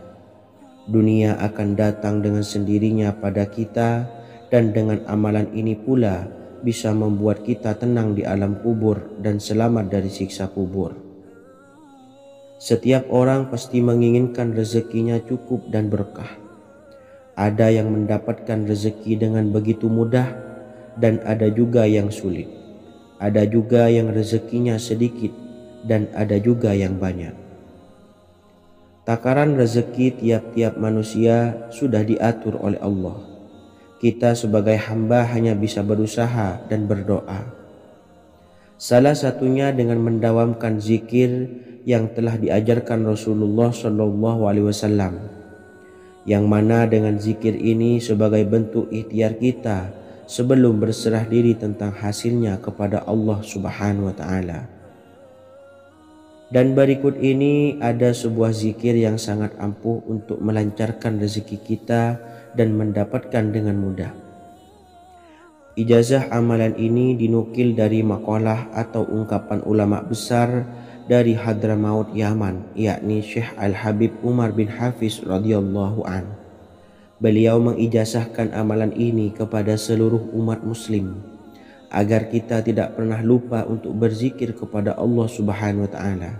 dunia akan datang dengan sendirinya pada kita, dan dengan amalan ini pula bisa membuat kita tenang di alam kubur dan selamat dari siksa kubur. Setiap orang pasti menginginkan rezekinya cukup dan berkah. Ada yang mendapatkan rezeki dengan begitu mudah, dan ada juga yang sulit. Ada juga yang rezekinya sedikit, dan ada juga yang banyak. Takaran rezeki tiap-tiap manusia sudah diatur oleh Allah. Kita sebagai hamba hanya bisa berusaha dan berdoa. Salah satunya dengan mendawamkan zikir yang telah diajarkan Rasulullah SAW, yang mana dengan zikir ini sebagai bentuk ikhtiar kita sebelum berserah diri tentang hasilnya kepada Allah Subhanahu wa Ta'ala. Dan berikut ini ada sebuah zikir yang sangat ampuh untuk melancarkan rezeki kita dan mendapatkan dengan mudah. Ijazah amalan ini dinukil dari makalah atau ungkapan ulama besar dari Hadramaut Yaman, yakni Syekh Al-Habib Umar bin Hafiz radhiyallahu an. Beliau mengijazahkan amalan ini kepada seluruh umat muslim agar kita tidak pernah lupa untuk berzikir kepada Allah Subhanahu wa Ta'ala.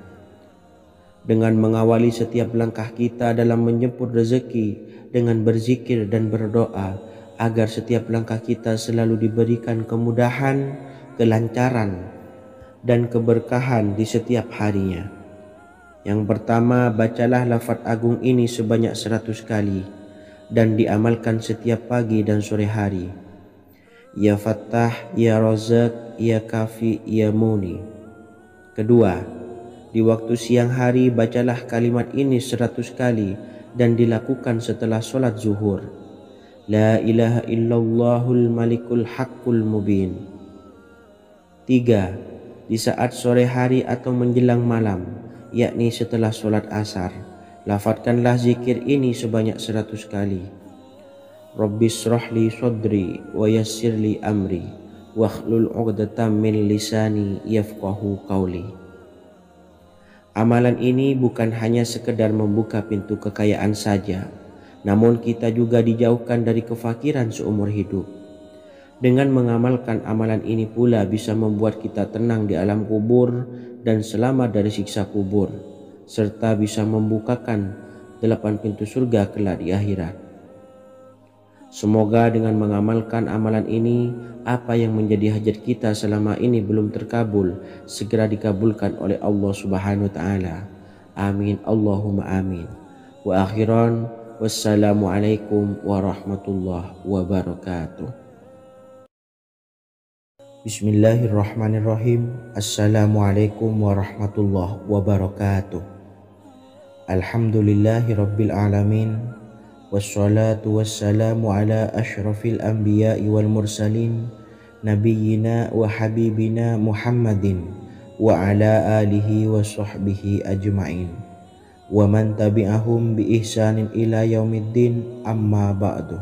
Dengan mengawali setiap langkah kita dalam menjemput rezeki dengan berzikir dan berdoa agar setiap langkah kita selalu diberikan kemudahan, kelancaran, dan keberkahan di setiap harinya. Yang pertama, bacalah lafaz agung ini sebanyak 100 kali dan diamalkan setiap pagi dan sore hari. Ya Fattah, Ya Razak, Ya Kafi, Ya Muni. Kedua, di waktu siang hari bacalah kalimat ini 100 kali dan dilakukan setelah sholat zuhur. La ilaha illallahul malikul haqqul mubin. 3. Di saat sore hari atau menjelang malam, yakni setelah sholat asar, lafadzkanlah zikir ini sebanyak 100 kali. Rabbishrahli sodri wa yassirli amri wakhlul 'uqdatam min lisani yafqahu qawli. Amalan ini bukan hanya sekedar membuka pintu kekayaan saja, namun kita juga dijauhkan dari kefakiran seumur hidup. Dengan mengamalkan amalan ini pula bisa membuat kita tenang di alam kubur dan selamat dari siksa kubur, serta bisa membukakan 8 pintu surga kelak di akhirat. Semoga dengan mengamalkan amalan ini, apa yang menjadi hajat kita selama ini belum terkabul, segera dikabulkan oleh Allah Subhanahu wa Ta'ala. Amin Allahumma amin. Wa akhiran, wassalamualaikum warahmatullahi wabarakatuh. Bismillahirrahmanirrahim. Assalamualaikum warahmatullahi wabarakatuh. Alhamdulillahi rabbil alamin. Wassalatu wassalamu ala ashrafil anbiya'i wal mursalin, nabiyyina wa habibina Muhammadin wa ala alihi wa sahbihi ajma'in, wa man tabi'ahum bi ihsanin ila yaumiddin, amma ba'du.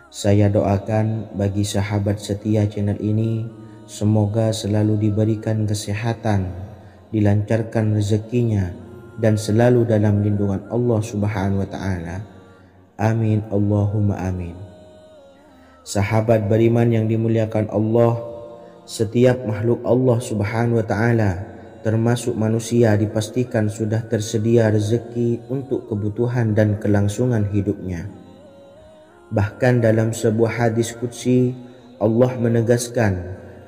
Saya doakan bagi sahabat setia channel ini, semoga selalu diberikan kesehatan, dilancarkan rezekinya, dan selalu dalam lindungan Allah Subhanahu wa Ta'ala. Amin Allahumma amin. Sahabat beriman yang dimuliakan Allah, setiap makhluk Allah Subhanahu wa Ta'ala termasuk manusia dipastikan sudah tersedia rezeki untuk kebutuhan dan kelangsungan hidupnya. Bahkan dalam sebuah hadis qudsi, Allah menegaskan,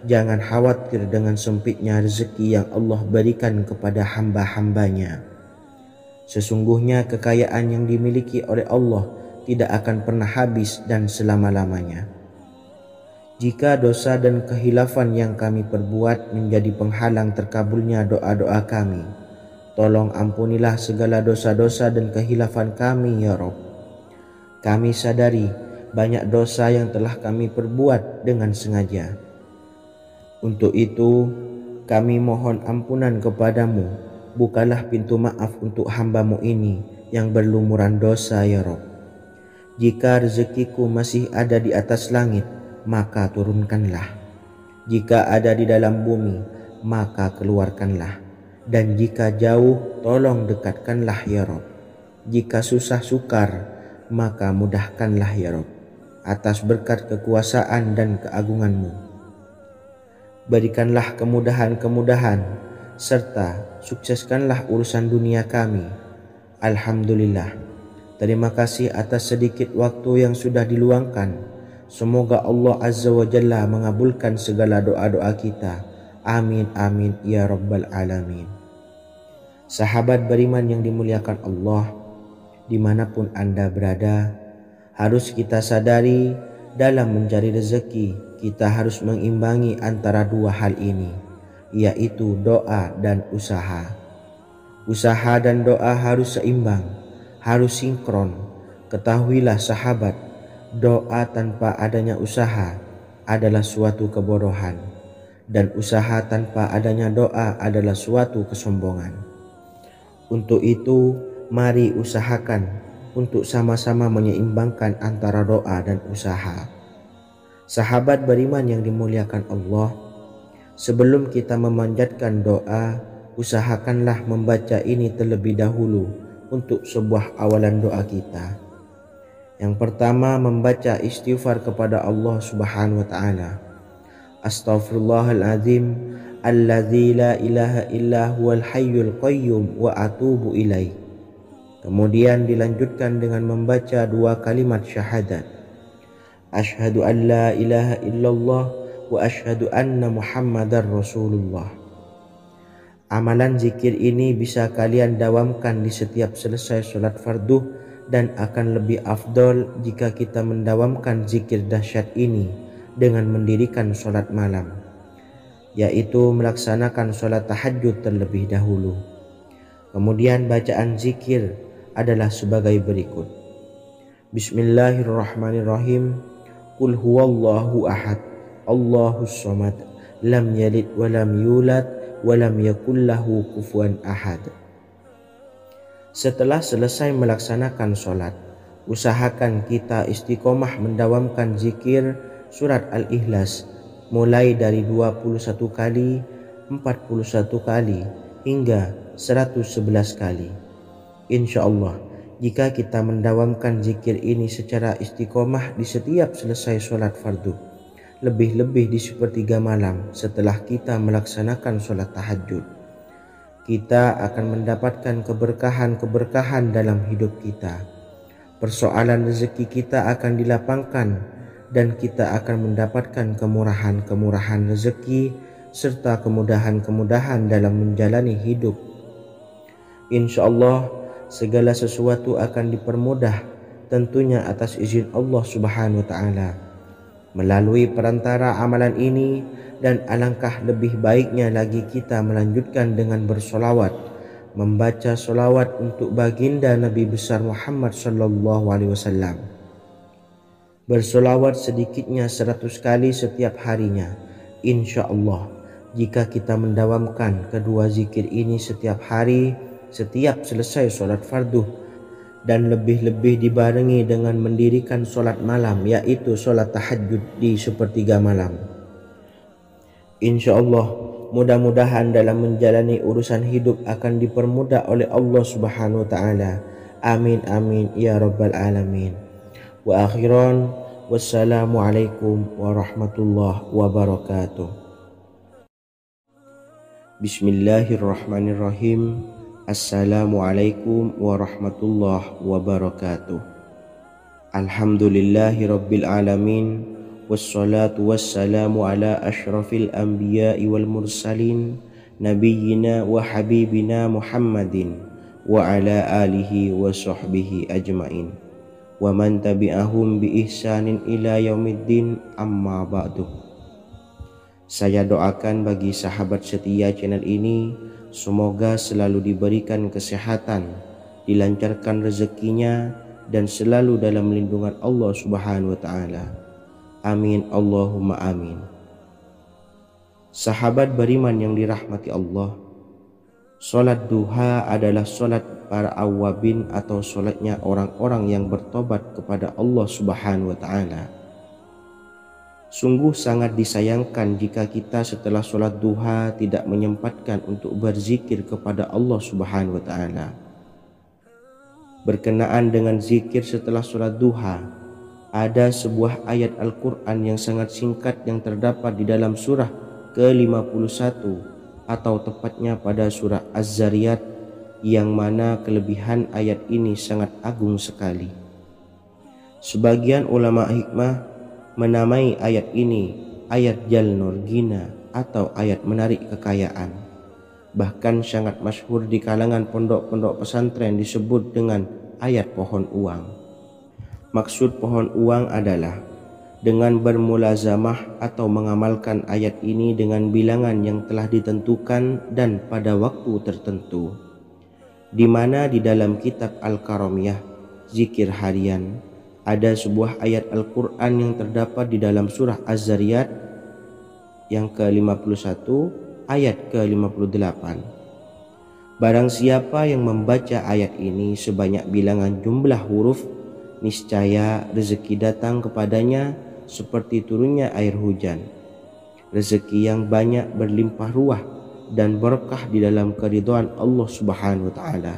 jangan khawatir dengan sempitnya rezeki yang Allah berikan kepada hamba-hambanya. Sesungguhnya kekayaan yang dimiliki oleh Allah tidak akan pernah habis dan selama-lamanya. Jika dosa dan kehilafan yang kami perbuat menjadi penghalang terkabulnya doa-doa kami, Tolong ampunilah segala dosa-dosa dan kehilafan kami ya Rabb. Kami sadari banyak dosa yang telah kami perbuat dengan sengaja. Untuk itu kami mohon ampunan kepadamu. Bukalah pintu maaf untuk hamba-Mu ini yang berlumuran dosa ya Rabb. Jika rezekiku masih ada di atas langit, maka turunkanlah. Jika ada di dalam bumi, maka keluarkanlah. Dan jika jauh, tolong dekatkanlah ya Rabb. Jika susah sukar, maka mudahkanlah ya Rabb, atas berkat kekuasaan dan keagungan-Mu. Berikanlah kemudahan-kemudahan, serta sukseskanlah urusan dunia kami. Alhamdulillah. Terima kasih atas sedikit waktu yang sudah diluangkan. Semoga Allah Azza wa Jalla mengabulkan segala doa-doa kita. Amin amin ya rabbal alamin. Sahabat beriman yang dimuliakan Allah, dimanapun Anda berada, harus kita sadari dalam mencari rezeki kita harus mengimbangi antara dua hal ini, yaitu doa dan usaha. Usaha dan doa harus seimbang, harus sinkron. Ketahuilah sahabat, doa tanpa adanya usaha adalah suatu kebodohan, dan usaha tanpa adanya doa adalah suatu kesombongan. Untuk itu, mari usahakan untuk sama-sama menyeimbangkan antara doa dan usaha. Sahabat beriman yang dimuliakan Allah, sebelum kita memanjatkan doa, usahakanlah membaca ini terlebih dahulu untuk sebuah awalan doa kita. Yang pertama, membaca istighfar kepada Allah Subhanahu wa taala. Astaghfirullahaladzim alladzi la ilaha illa huwal hayyul qayyum wa atubu ilaih. Kemudian dilanjutkan dengan membaca dua kalimat syahadat. Asyhadu an la ilaha illallah wa asyhadu anna Muhammadar Rasulullah. Amalan zikir ini bisa kalian dawamkan di setiap selesai sholat fardu, dan akan lebih afdol jika kita mendawamkan zikir dahsyat ini dengan mendirikan sholat malam, yaitu melaksanakan sholat tahajud terlebih dahulu. Kemudian bacaan zikir adalah sebagai berikut. Bismillahirrahmanirrahim. Qul huwallahu ahad, Allahus samad, lam yalid wa lam yulad wa lam yakul lahu kufuwan ahad. Setelah selesai melaksanakan sholat, usahakan kita istiqomah mendawamkan zikir surat Al-Ikhlas mulai dari 21 kali, 41 kali, hingga 111 kali. Insya Allah, jika kita mendawamkan zikir ini secara istiqomah di setiap selesai sholat fardu, lebih-lebih di sepertiga malam setelah kita melaksanakan sholat tahajud, kita akan mendapatkan keberkahan-keberkahan dalam hidup kita. Persoalan rezeki kita akan dilapangkan, dan kita akan mendapatkan kemurahan-kemurahan rezeki serta kemudahan-kemudahan dalam menjalani hidup. Insya Allah segala sesuatu akan dipermudah, tentunya atas izin Allah Subhanahu wa taala melalui perantara amalan ini. Dan alangkah lebih baiknya lagi kita melanjutkan dengan bersolawat, membaca solawat untuk baginda Nabi besar Muhammad sallallahu alaihi wasallam. Bersolawat sedikitnya 100 kali setiap harinya. Insya Allah, jika kita mendawamkan kedua zikir ini setiap hari, setiap selesai sholat fardu, dan lebih-lebih dibarengi dengan mendirikan sholat malam, yaitu sholat tahajud di sepertiga malam, insya Allah mudah-mudahan dalam menjalani urusan hidup akan dipermudah oleh Allah Subhanahu wa taala. Amin amin ya rabbal alamin. Wa akhiran, wassalamualaikum warahmatullahi wabarakatuh. Bismillahirrahmanirrahim. Assalamualaikum warahmatullahi wabarakatuh. Alhamdulillahi rabbil alamin. Wassalatu wassalamu ala ashrafil anbiya'i wal mursalin, nabiyyina wa habibina Muhammadin wa ala alihi wa sahbihi ajmain, wa man tabi'ahum bi ihsanin ila yaumiddin, amma ba'du. Saya doakan bagi sahabat setia channel ini semoga selalu diberikan kesehatan, dilancarkan rezekinya, dan selalu dalam lindungan Allah Subhanahu wa Ta'ala. Amin Allahumma amin. Sahabat beriman yang dirahmati Allah, solat duha adalah solat para awabin atau solatnya orang-orang yang bertobat kepada Allah Subhanahu wa Ta'ala. Sungguh sangat disayangkan jika kita setelah solat duha tidak menyempatkan untuk berzikir kepada Allah Subhanahu wa Ta'ala. Berkenaan dengan zikir setelah solat duha, ada sebuah ayat Al-Quran yang sangat singkat yang terdapat di dalam surah ke-51 atau tepatnya pada surah Az-Zariyat, yang mana kelebihan ayat ini sangat agung sekali. Sebagian ulama hikmah menamai ayat ini ayat Jalnur Gina atau ayat menarik kekayaan. Bahkan sangat masyhur di kalangan pondok-pondok pesantren disebut dengan ayat pohon uang. Maksud pohon uang adalah dengan bermulazamah atau mengamalkan ayat ini dengan bilangan yang telah ditentukan dan pada waktu tertentu, di mana di dalam kitab Al-Karamiyah zikir harian ada sebuah ayat Al-Quran yang terdapat di dalam surah Az-Zariyat yang ke-51 ayat ke-58. Barang siapa yang membaca ayat ini sebanyak bilangan jumlah huruf, niscaya rezeki datang kepadanya seperti turunnya air hujan. Rezeki yang banyak berlimpah ruah dan berkah di dalam keridhaan Allah Subhanahu wa Ta'ala.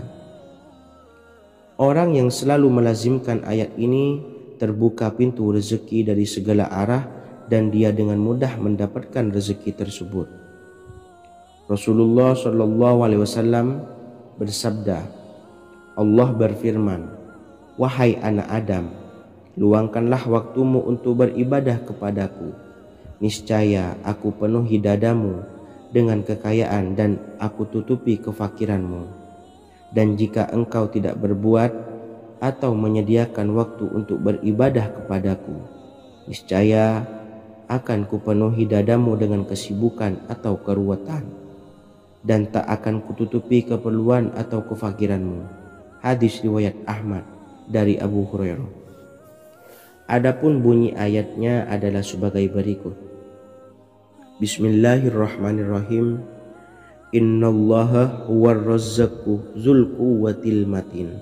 Orang yang selalu melazimkan ayat ini terbuka pintu rezeki dari segala arah dan dia dengan mudah mendapatkan rezeki tersebut. Rasulullah SAW bersabda, Allah berfirman, "Wahai anak Adam, luangkanlah waktumu untuk beribadah kepadaku. Niscaya aku penuhi dadamu dengan kekayaan dan aku tutupi kefakiranmu. Dan jika engkau tidak berbuat atau menyediakan waktu untuk beribadah kepadaku, niscaya akan kupenuhi dadamu dengan kesibukan atau keruwetan, dan tak akan kututupi keperluan atau kefakiranmu." Hadis riwayat Ahmad dari Abu Hurairah. Adapun bunyi ayatnya adalah sebagai berikut. Bismillahirrahmanirrahim. Innallaha huwar razzaqu dzul quwwatil matin.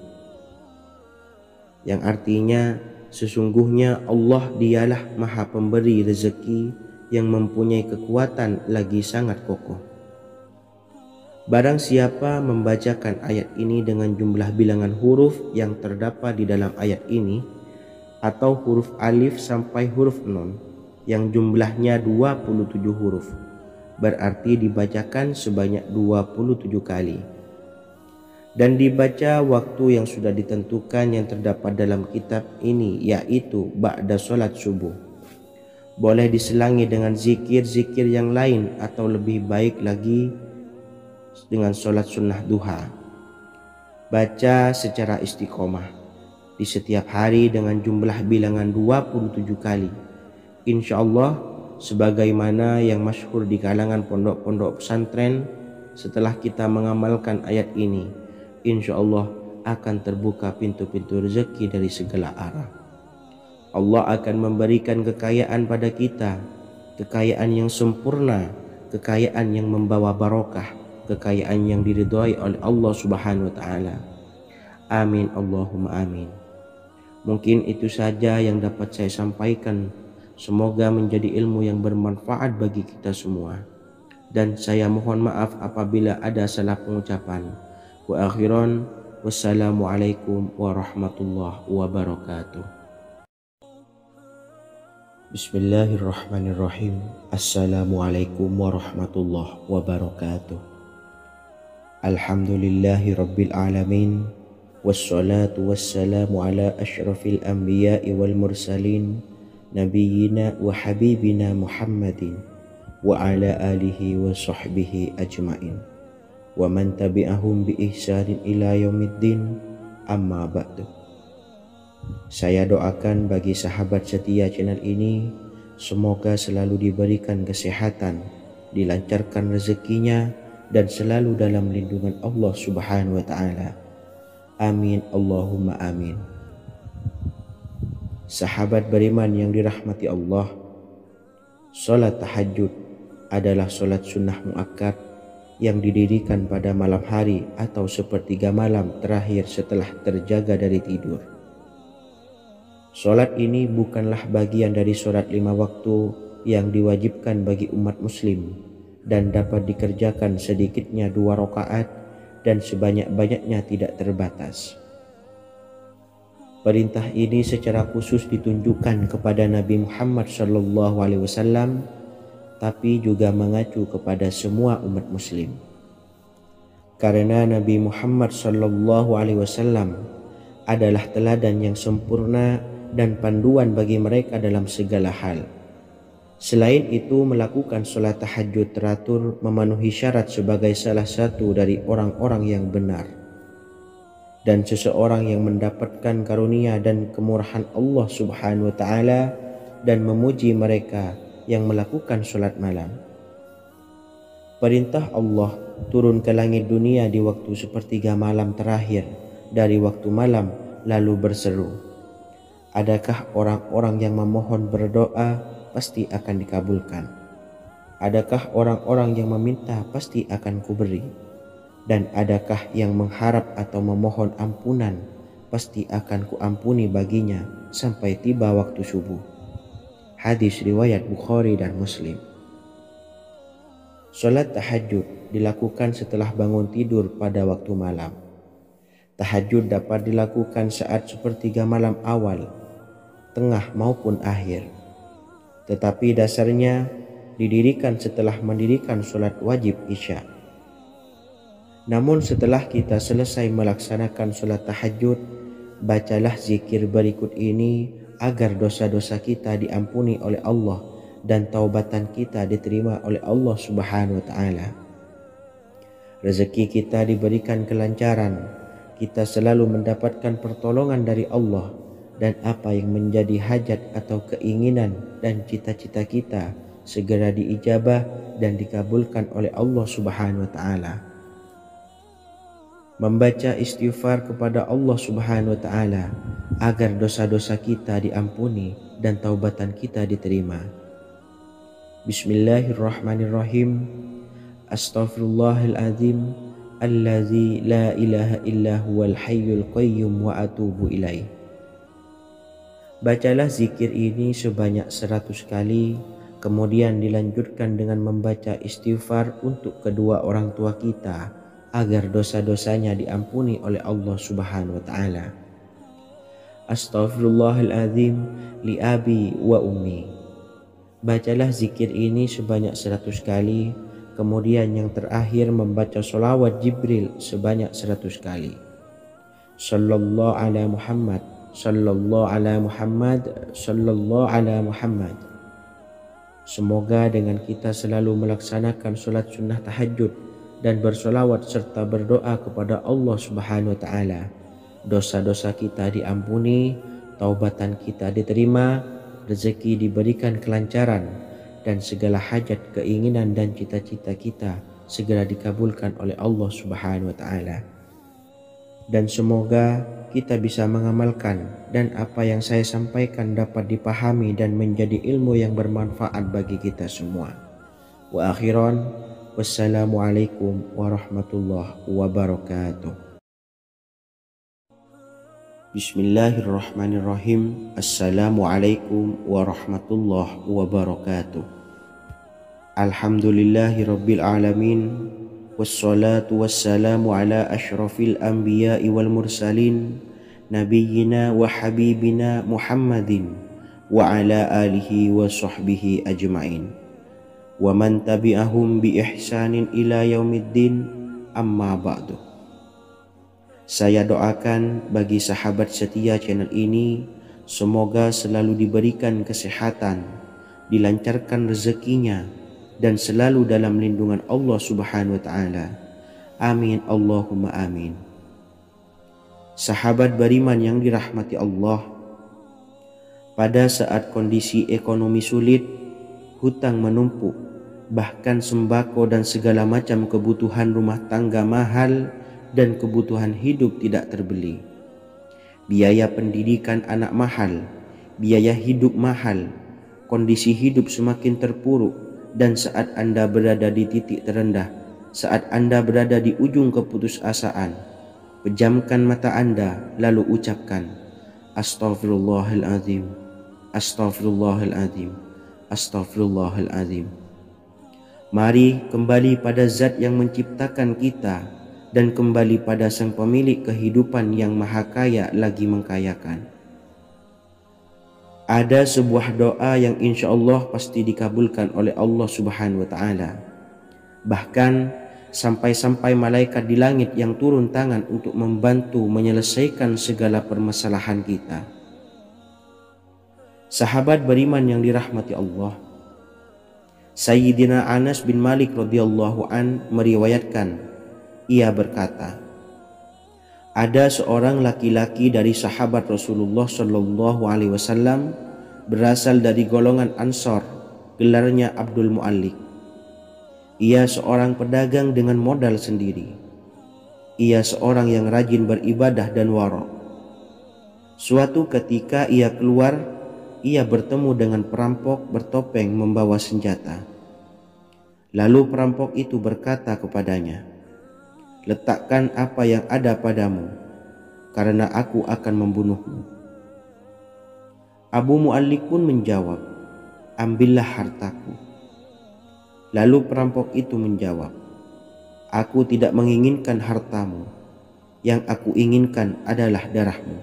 Yang artinya, sesungguhnya Allah dialah maha pemberi rezeki yang mempunyai kekuatan lagi sangat kokoh. Barang siapa membacakan ayat ini dengan jumlah bilangan huruf yang terdapat di dalam ayat ini, atau huruf alif sampai huruf nun yang jumlahnya 27 huruf, berarti dibacakan sebanyak 27 kali, dan dibaca waktu yang sudah ditentukan yang terdapat dalam kitab ini, yaitu ba'da solat subuh. Boleh diselangi dengan zikir-zikir yang lain atau lebih baik lagi dengan solat sunnah duha. Baca secara istiqomah di setiap hari dengan jumlah bilangan 27 kali. Insya Allah, sebagaimana yang masyhur di kalangan pondok-pondok pesantren, setelah kita mengamalkan ayat ini, insya Allah akan terbuka pintu-pintu rezeki dari segala arah. Allah akan memberikan kekayaan pada kita, kekayaan yang sempurna, kekayaan yang membawa barokah, kekayaan yang diridhai oleh Allah Subhanahu wa Ta'ala. Amin Allahumma amin. Mungkin itu saja yang dapat saya sampaikan. Semoga menjadi ilmu yang bermanfaat bagi kita semua. Dan saya mohon maaf apabila ada salah pengucapan. Wa akhiran, wassalamualaikum warahmatullahi wabarakatuh. Bismillahirrahmanirrahim. Assalamualaikum warahmatullahi wabarakatuh. Alhamdulillahi rabbil alamin. Wassalatu wassalamu ala ashrafil anbiya'i wal mursalin, Nabiyyina wa habibina Muhammadin wa ala alihi wa sahbihi ajmain wa man tabi'ahum bi ihsanin ila yaumiddin, amma ba'du. Saya doakan bagi sahabat setia channel ini, semoga selalu diberikan kesehatan, dilancarkan rezekinya, dan selalu dalam lindungan Allah Subhanahu wa taala. Amin Allahumma amin. Sahabat beriman yang dirahmati Allah, salat tahajud adalah salat sunnah muakkad yang didirikan pada malam hari atau sepertiga malam terakhir setelah terjaga dari tidur. Salat ini bukanlah bagian dari salat 5 waktu yang diwajibkan bagi umat muslim dan dapat dikerjakan sedikitnya 2 rakaat dan sebanyak-banyaknya tidak terbatas. Perintah ini secara khusus ditunjukkan kepada Nabi Muhammad SAW, tapi juga mengacu kepada semua umat muslim. Karena Nabi Muhammad SAW adalah teladan yang sempurna dan panduan bagi mereka dalam segala hal. Selain itu, melakukan sholat tahajud teratur memenuhi syarat sebagai salah satu dari orang-orang yang benar. Dan seseorang yang mendapatkan karunia dan kemurahan Allah Subhanahu wa taala dan memuji mereka yang melakukan sholat malam. Perintah Allah turun ke langit dunia di waktu sepertiga malam terakhir dari waktu malam lalu berseru, adakah orang-orang yang memohon berdoa pasti akan dikabulkan? Adakah orang-orang yang meminta pasti akan kuberi? Dan adakah yang mengharap atau memohon ampunan pasti akan kuampuni baginya sampai tiba waktu subuh. Hadis riwayat Bukhari dan Muslim. Salat tahajud dilakukan setelah bangun tidur pada waktu malam. Tahajud dapat dilakukan saat sepertiga malam awal, tengah maupun akhir. Tetapi dasarnya didirikan setelah mendirikan salat wajib Isya. Namun setelah kita selesai melaksanakan salat tahajud, bacalah zikir berikut ini agar dosa-dosa kita diampuni oleh Allah dan taubatan kita diterima oleh Allah Subhanahu wa taala. Rezeki kita diberikan kelancaran, kita selalu mendapatkan pertolongan dari Allah, dan apa yang menjadi hajat atau keinginan dan cita-cita kita segera diijabah dan dikabulkan oleh Allah Subhanahu wa taala. Membaca istighfar kepada Allah Subhanahu wa taala agar dosa-dosa kita diampuni dan taubatan kita diterima. Bismillahirrahmanirrahim. Astaghfirullahaladzim allazi la ilaha illa huwal hayyul qayyum wa atubu ilaih. Bacalah zikir ini sebanyak 100 kali, kemudian dilanjutkan dengan membaca istighfar untuk kedua orang tua kita agar dosa-dosanya diampuni oleh Allah Subhanahu wa taala. Astaghfirullahaladzim li abi wa ummi. Bacalah zikir ini sebanyak 100 kali, kemudian yang terakhir membaca sholawat Jibril sebanyak 100 kali. Sallallahu ala Muhammad, sallallahu ala Muhammad, sallallahu ala Muhammad. Semoga dengan kita selalu melaksanakan sholat sunnah tahajud dan bersolawat serta berdoa kepada Allah Subhanahu wa taala, dosa-dosa kita diampuni, taubatan kita diterima, rezeki diberikan kelancaran, dan segala hajat, keinginan dan cita-cita kita segera dikabulkan oleh Allah Subhanahu wa taala. Dan semoga kita bisa mengamalkan dan apa yang saya sampaikan dapat dipahami dan menjadi ilmu yang bermanfaat bagi kita semua. Wa akhiran, wassalamualaikum warahmatullahi wabarakatuh. Bismillahirrahmanirrahim. Assalamualaikum warahmatullahi wabarakatuh. Alhamdulillahi rabbil alamin. Wassalatu wassalamu ala ashrafil anbiya'i wal mursalin, nabiyyina wa habibina Muhammadin wa ala alihi wa sahbihi ajma'in wa man tabi'ahum bi ihsanin ila yaumiddin, amma ba'du. Saya doakan bagi sahabat setia channel ini, semoga selalu diberikan kesehatan, dilancarkan rezekinya, dan selalu dalam lindungan Allah Subhanahu wa taala. Amin Allahumma amin. Sahabat beriman yang dirahmati Allah, pada saat kondisi ekonomi sulit, hutang menumpuk, bahkan sembako dan segala macam kebutuhan rumah tangga mahal dan kebutuhan hidup tidak terbeli. Biaya pendidikan anak mahal, biaya hidup mahal, kondisi hidup semakin terpuruk, dan saat Anda berada di titik terendah, saat Anda berada di ujung keputusasaan, pejamkan mata Anda lalu ucapkan, Astaghfirullahaladzim, Astaghfirullahaladzim, Astaghfirullahaladzim. Mari kembali pada Zat yang menciptakan kita dan kembali pada Sang Pemilik kehidupan yang Maha Kaya lagi mengkayakan. Ada sebuah doa yang insya Allah pasti dikabulkan oleh Allah Subhanahu wa Ta'ala. Bahkan sampai-sampai malaikat di langit yang turun tangan untuk membantu menyelesaikan segala permasalahan kita. Sahabat beriman yang dirahmati Allah, Sayyidina Anas bin Malik radhiyallahu an meriwayatkan, ia berkata, ada seorang laki-laki dari sahabat Rasulullah Shallallahu Alaihi Wasallam berasal dari golongan Ansor, gelarnya Abdul Mu'allik. Ia seorang pedagang dengan modal sendiri. Ia seorang yang rajin beribadah dan wara'. Suatu ketika ia keluar, ia bertemu dengan perampok bertopeng membawa senjata. Lalu perampok itu berkata kepadanya, letakkan apa yang ada padamu, karena aku akan membunuhmu. Abu Mu'allik pun menjawab, ambillah hartaku. Lalu perampok itu menjawab, aku tidak menginginkan hartamu, yang aku inginkan adalah darahmu.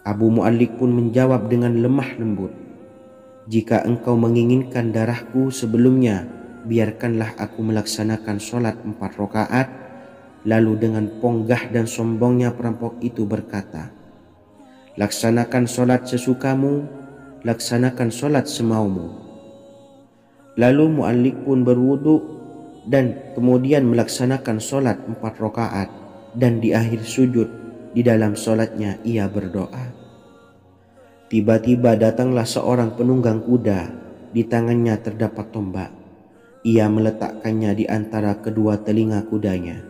Abu Mu'allik pun menjawab dengan lemah lembut, jika engkau menginginkan darahku sebelumnya, biarkanlah aku melaksanakan sholat 4 rakaat. Lalu dengan ponggah dan sombongnya perampok itu berkata, laksanakan sholat sesukamu, laksanakan sholat semaumu. Lalu Mu'allik pun berwudu dan kemudian melaksanakan sholat 4 rakaat, dan di akhir sujud di dalam sholatnya ia berdoa. Tiba-tiba datanglah seorang penunggang kuda, di tangannya terdapat tombak. Ia meletakkannya di antara kedua telinga kudanya.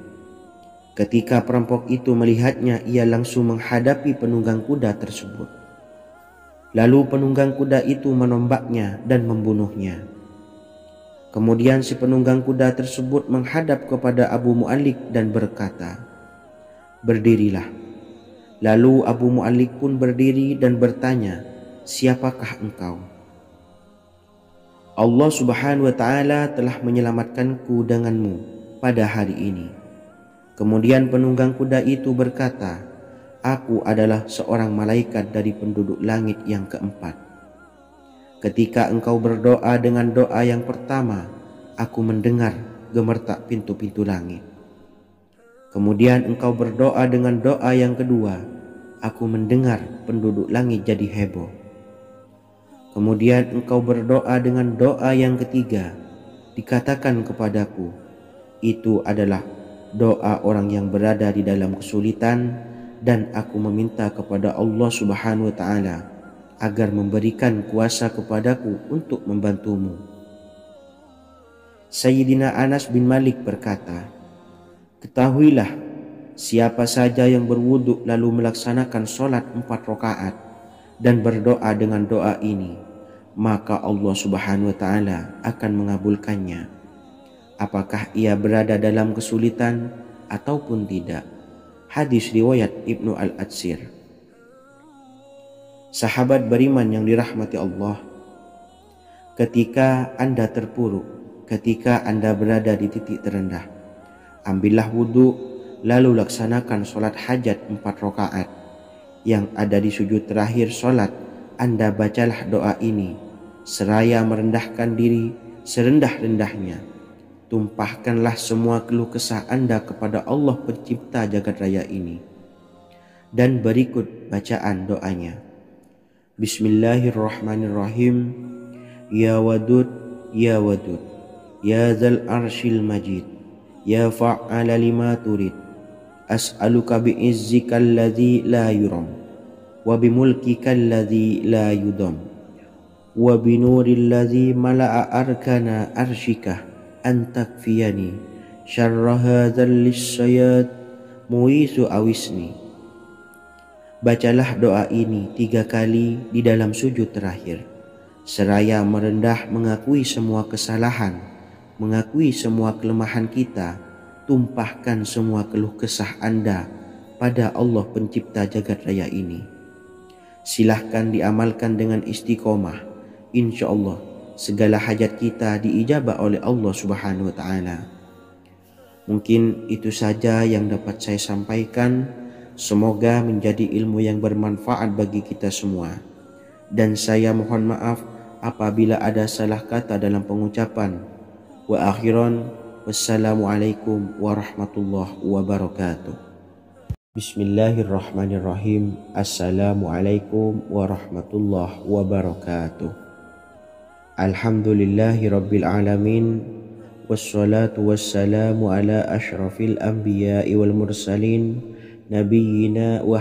Ketika perampok itu melihatnya, ia langsung menghadapi penunggang kuda tersebut. Lalu penunggang kuda itu menombaknya dan membunuhnya. Kemudian si penunggang kuda tersebut menghadap kepada Abu Mu'allik dan berkata, berdirilah. Lalu Abu Mu'allik pun berdiri dan bertanya, siapakah engkau? Allah Subhanahu wa Ta'ala telah menyelamatkanku denganmu pada hari ini. Kemudian penunggang kuda itu berkata, aku adalah seorang malaikat dari penduduk langit yang keempat. Ketika engkau berdoa dengan doa yang pertama, aku mendengar gemertak pintu-pintu langit. Kemudian engkau berdoa dengan doa yang kedua, aku mendengar penduduk langit jadi heboh. Kemudian engkau berdoa dengan doa yang ketiga, dikatakan kepadaku, itu adalah doa orang yang berada di dalam kesulitan, dan aku meminta kepada Allah Subhanahu wa Ta'ala agar memberikan kuasa kepadaku untuk membantumu. Sayyidina Anas bin Malik berkata, ketahuilah, siapa saja yang berwudu lalu melaksanakan sholat 4 rakaat dan berdoa dengan doa ini, maka Allah Subhanahu wa Ta'ala akan mengabulkannya, apakah ia berada dalam kesulitan ataupun tidak. Hadis riwayat Ibnu Al-Atsir. Sahabat beriman yang dirahmati Allah, ketika Anda terpuruk, ketika Anda berada di titik terendah, ambillah wudu, lalu laksanakan sholat hajat 4 rakaat. Yang ada di sujud terakhir sholat, Anda bacalah doa ini, seraya merendahkan diri serendah-rendahnya. Tumpahkanlah semua keluh kesah Anda kepada Allah pencipta jagat raya ini. Dan berikut bacaan doanya. Bismillahirrahmanirrahim. Ya Wadud, Ya Wadud, Ya Dzal Arsyil Majid, Ya fa'ala lima turid, as'aluka bi'izzika alladhi la yuram, wa bimulkika alladhi la yudam, wa binuril ladzi mala'a arkana arsyika an takfiyani syarra hadzal lisyayat muizu awisni. Bacalah doa ini 3 kali di dalam sujud terakhir, seraya merendah mengakui semua kesalahan, mengakui semua kelemahan kita, tumpahkan semua keluh kesah Anda pada Allah pencipta jagat raya ini. Silahkan diamalkan dengan istiqomah. Insya Allah segala hajat kita diijabah oleh Allah Subhanahu wa Ta'ala. Mungkin itu saja yang dapat saya sampaikan. Semoga menjadi ilmu yang bermanfaat bagi kita semua. Dan saya mohon maaf apabila ada salah kata dalam pengucapan. Wa akhiran, wassalamualaikum warahmatullahi wabarakatuh. Bismillahirrahmanirrahim. Assalamualaikum warahmatullahi wabarakatuh. Alhamdulillahi rabbil alamin. Wassalatu wassalamu ala ashrafil anbiya'i wal mursalin. Nabiyyina wa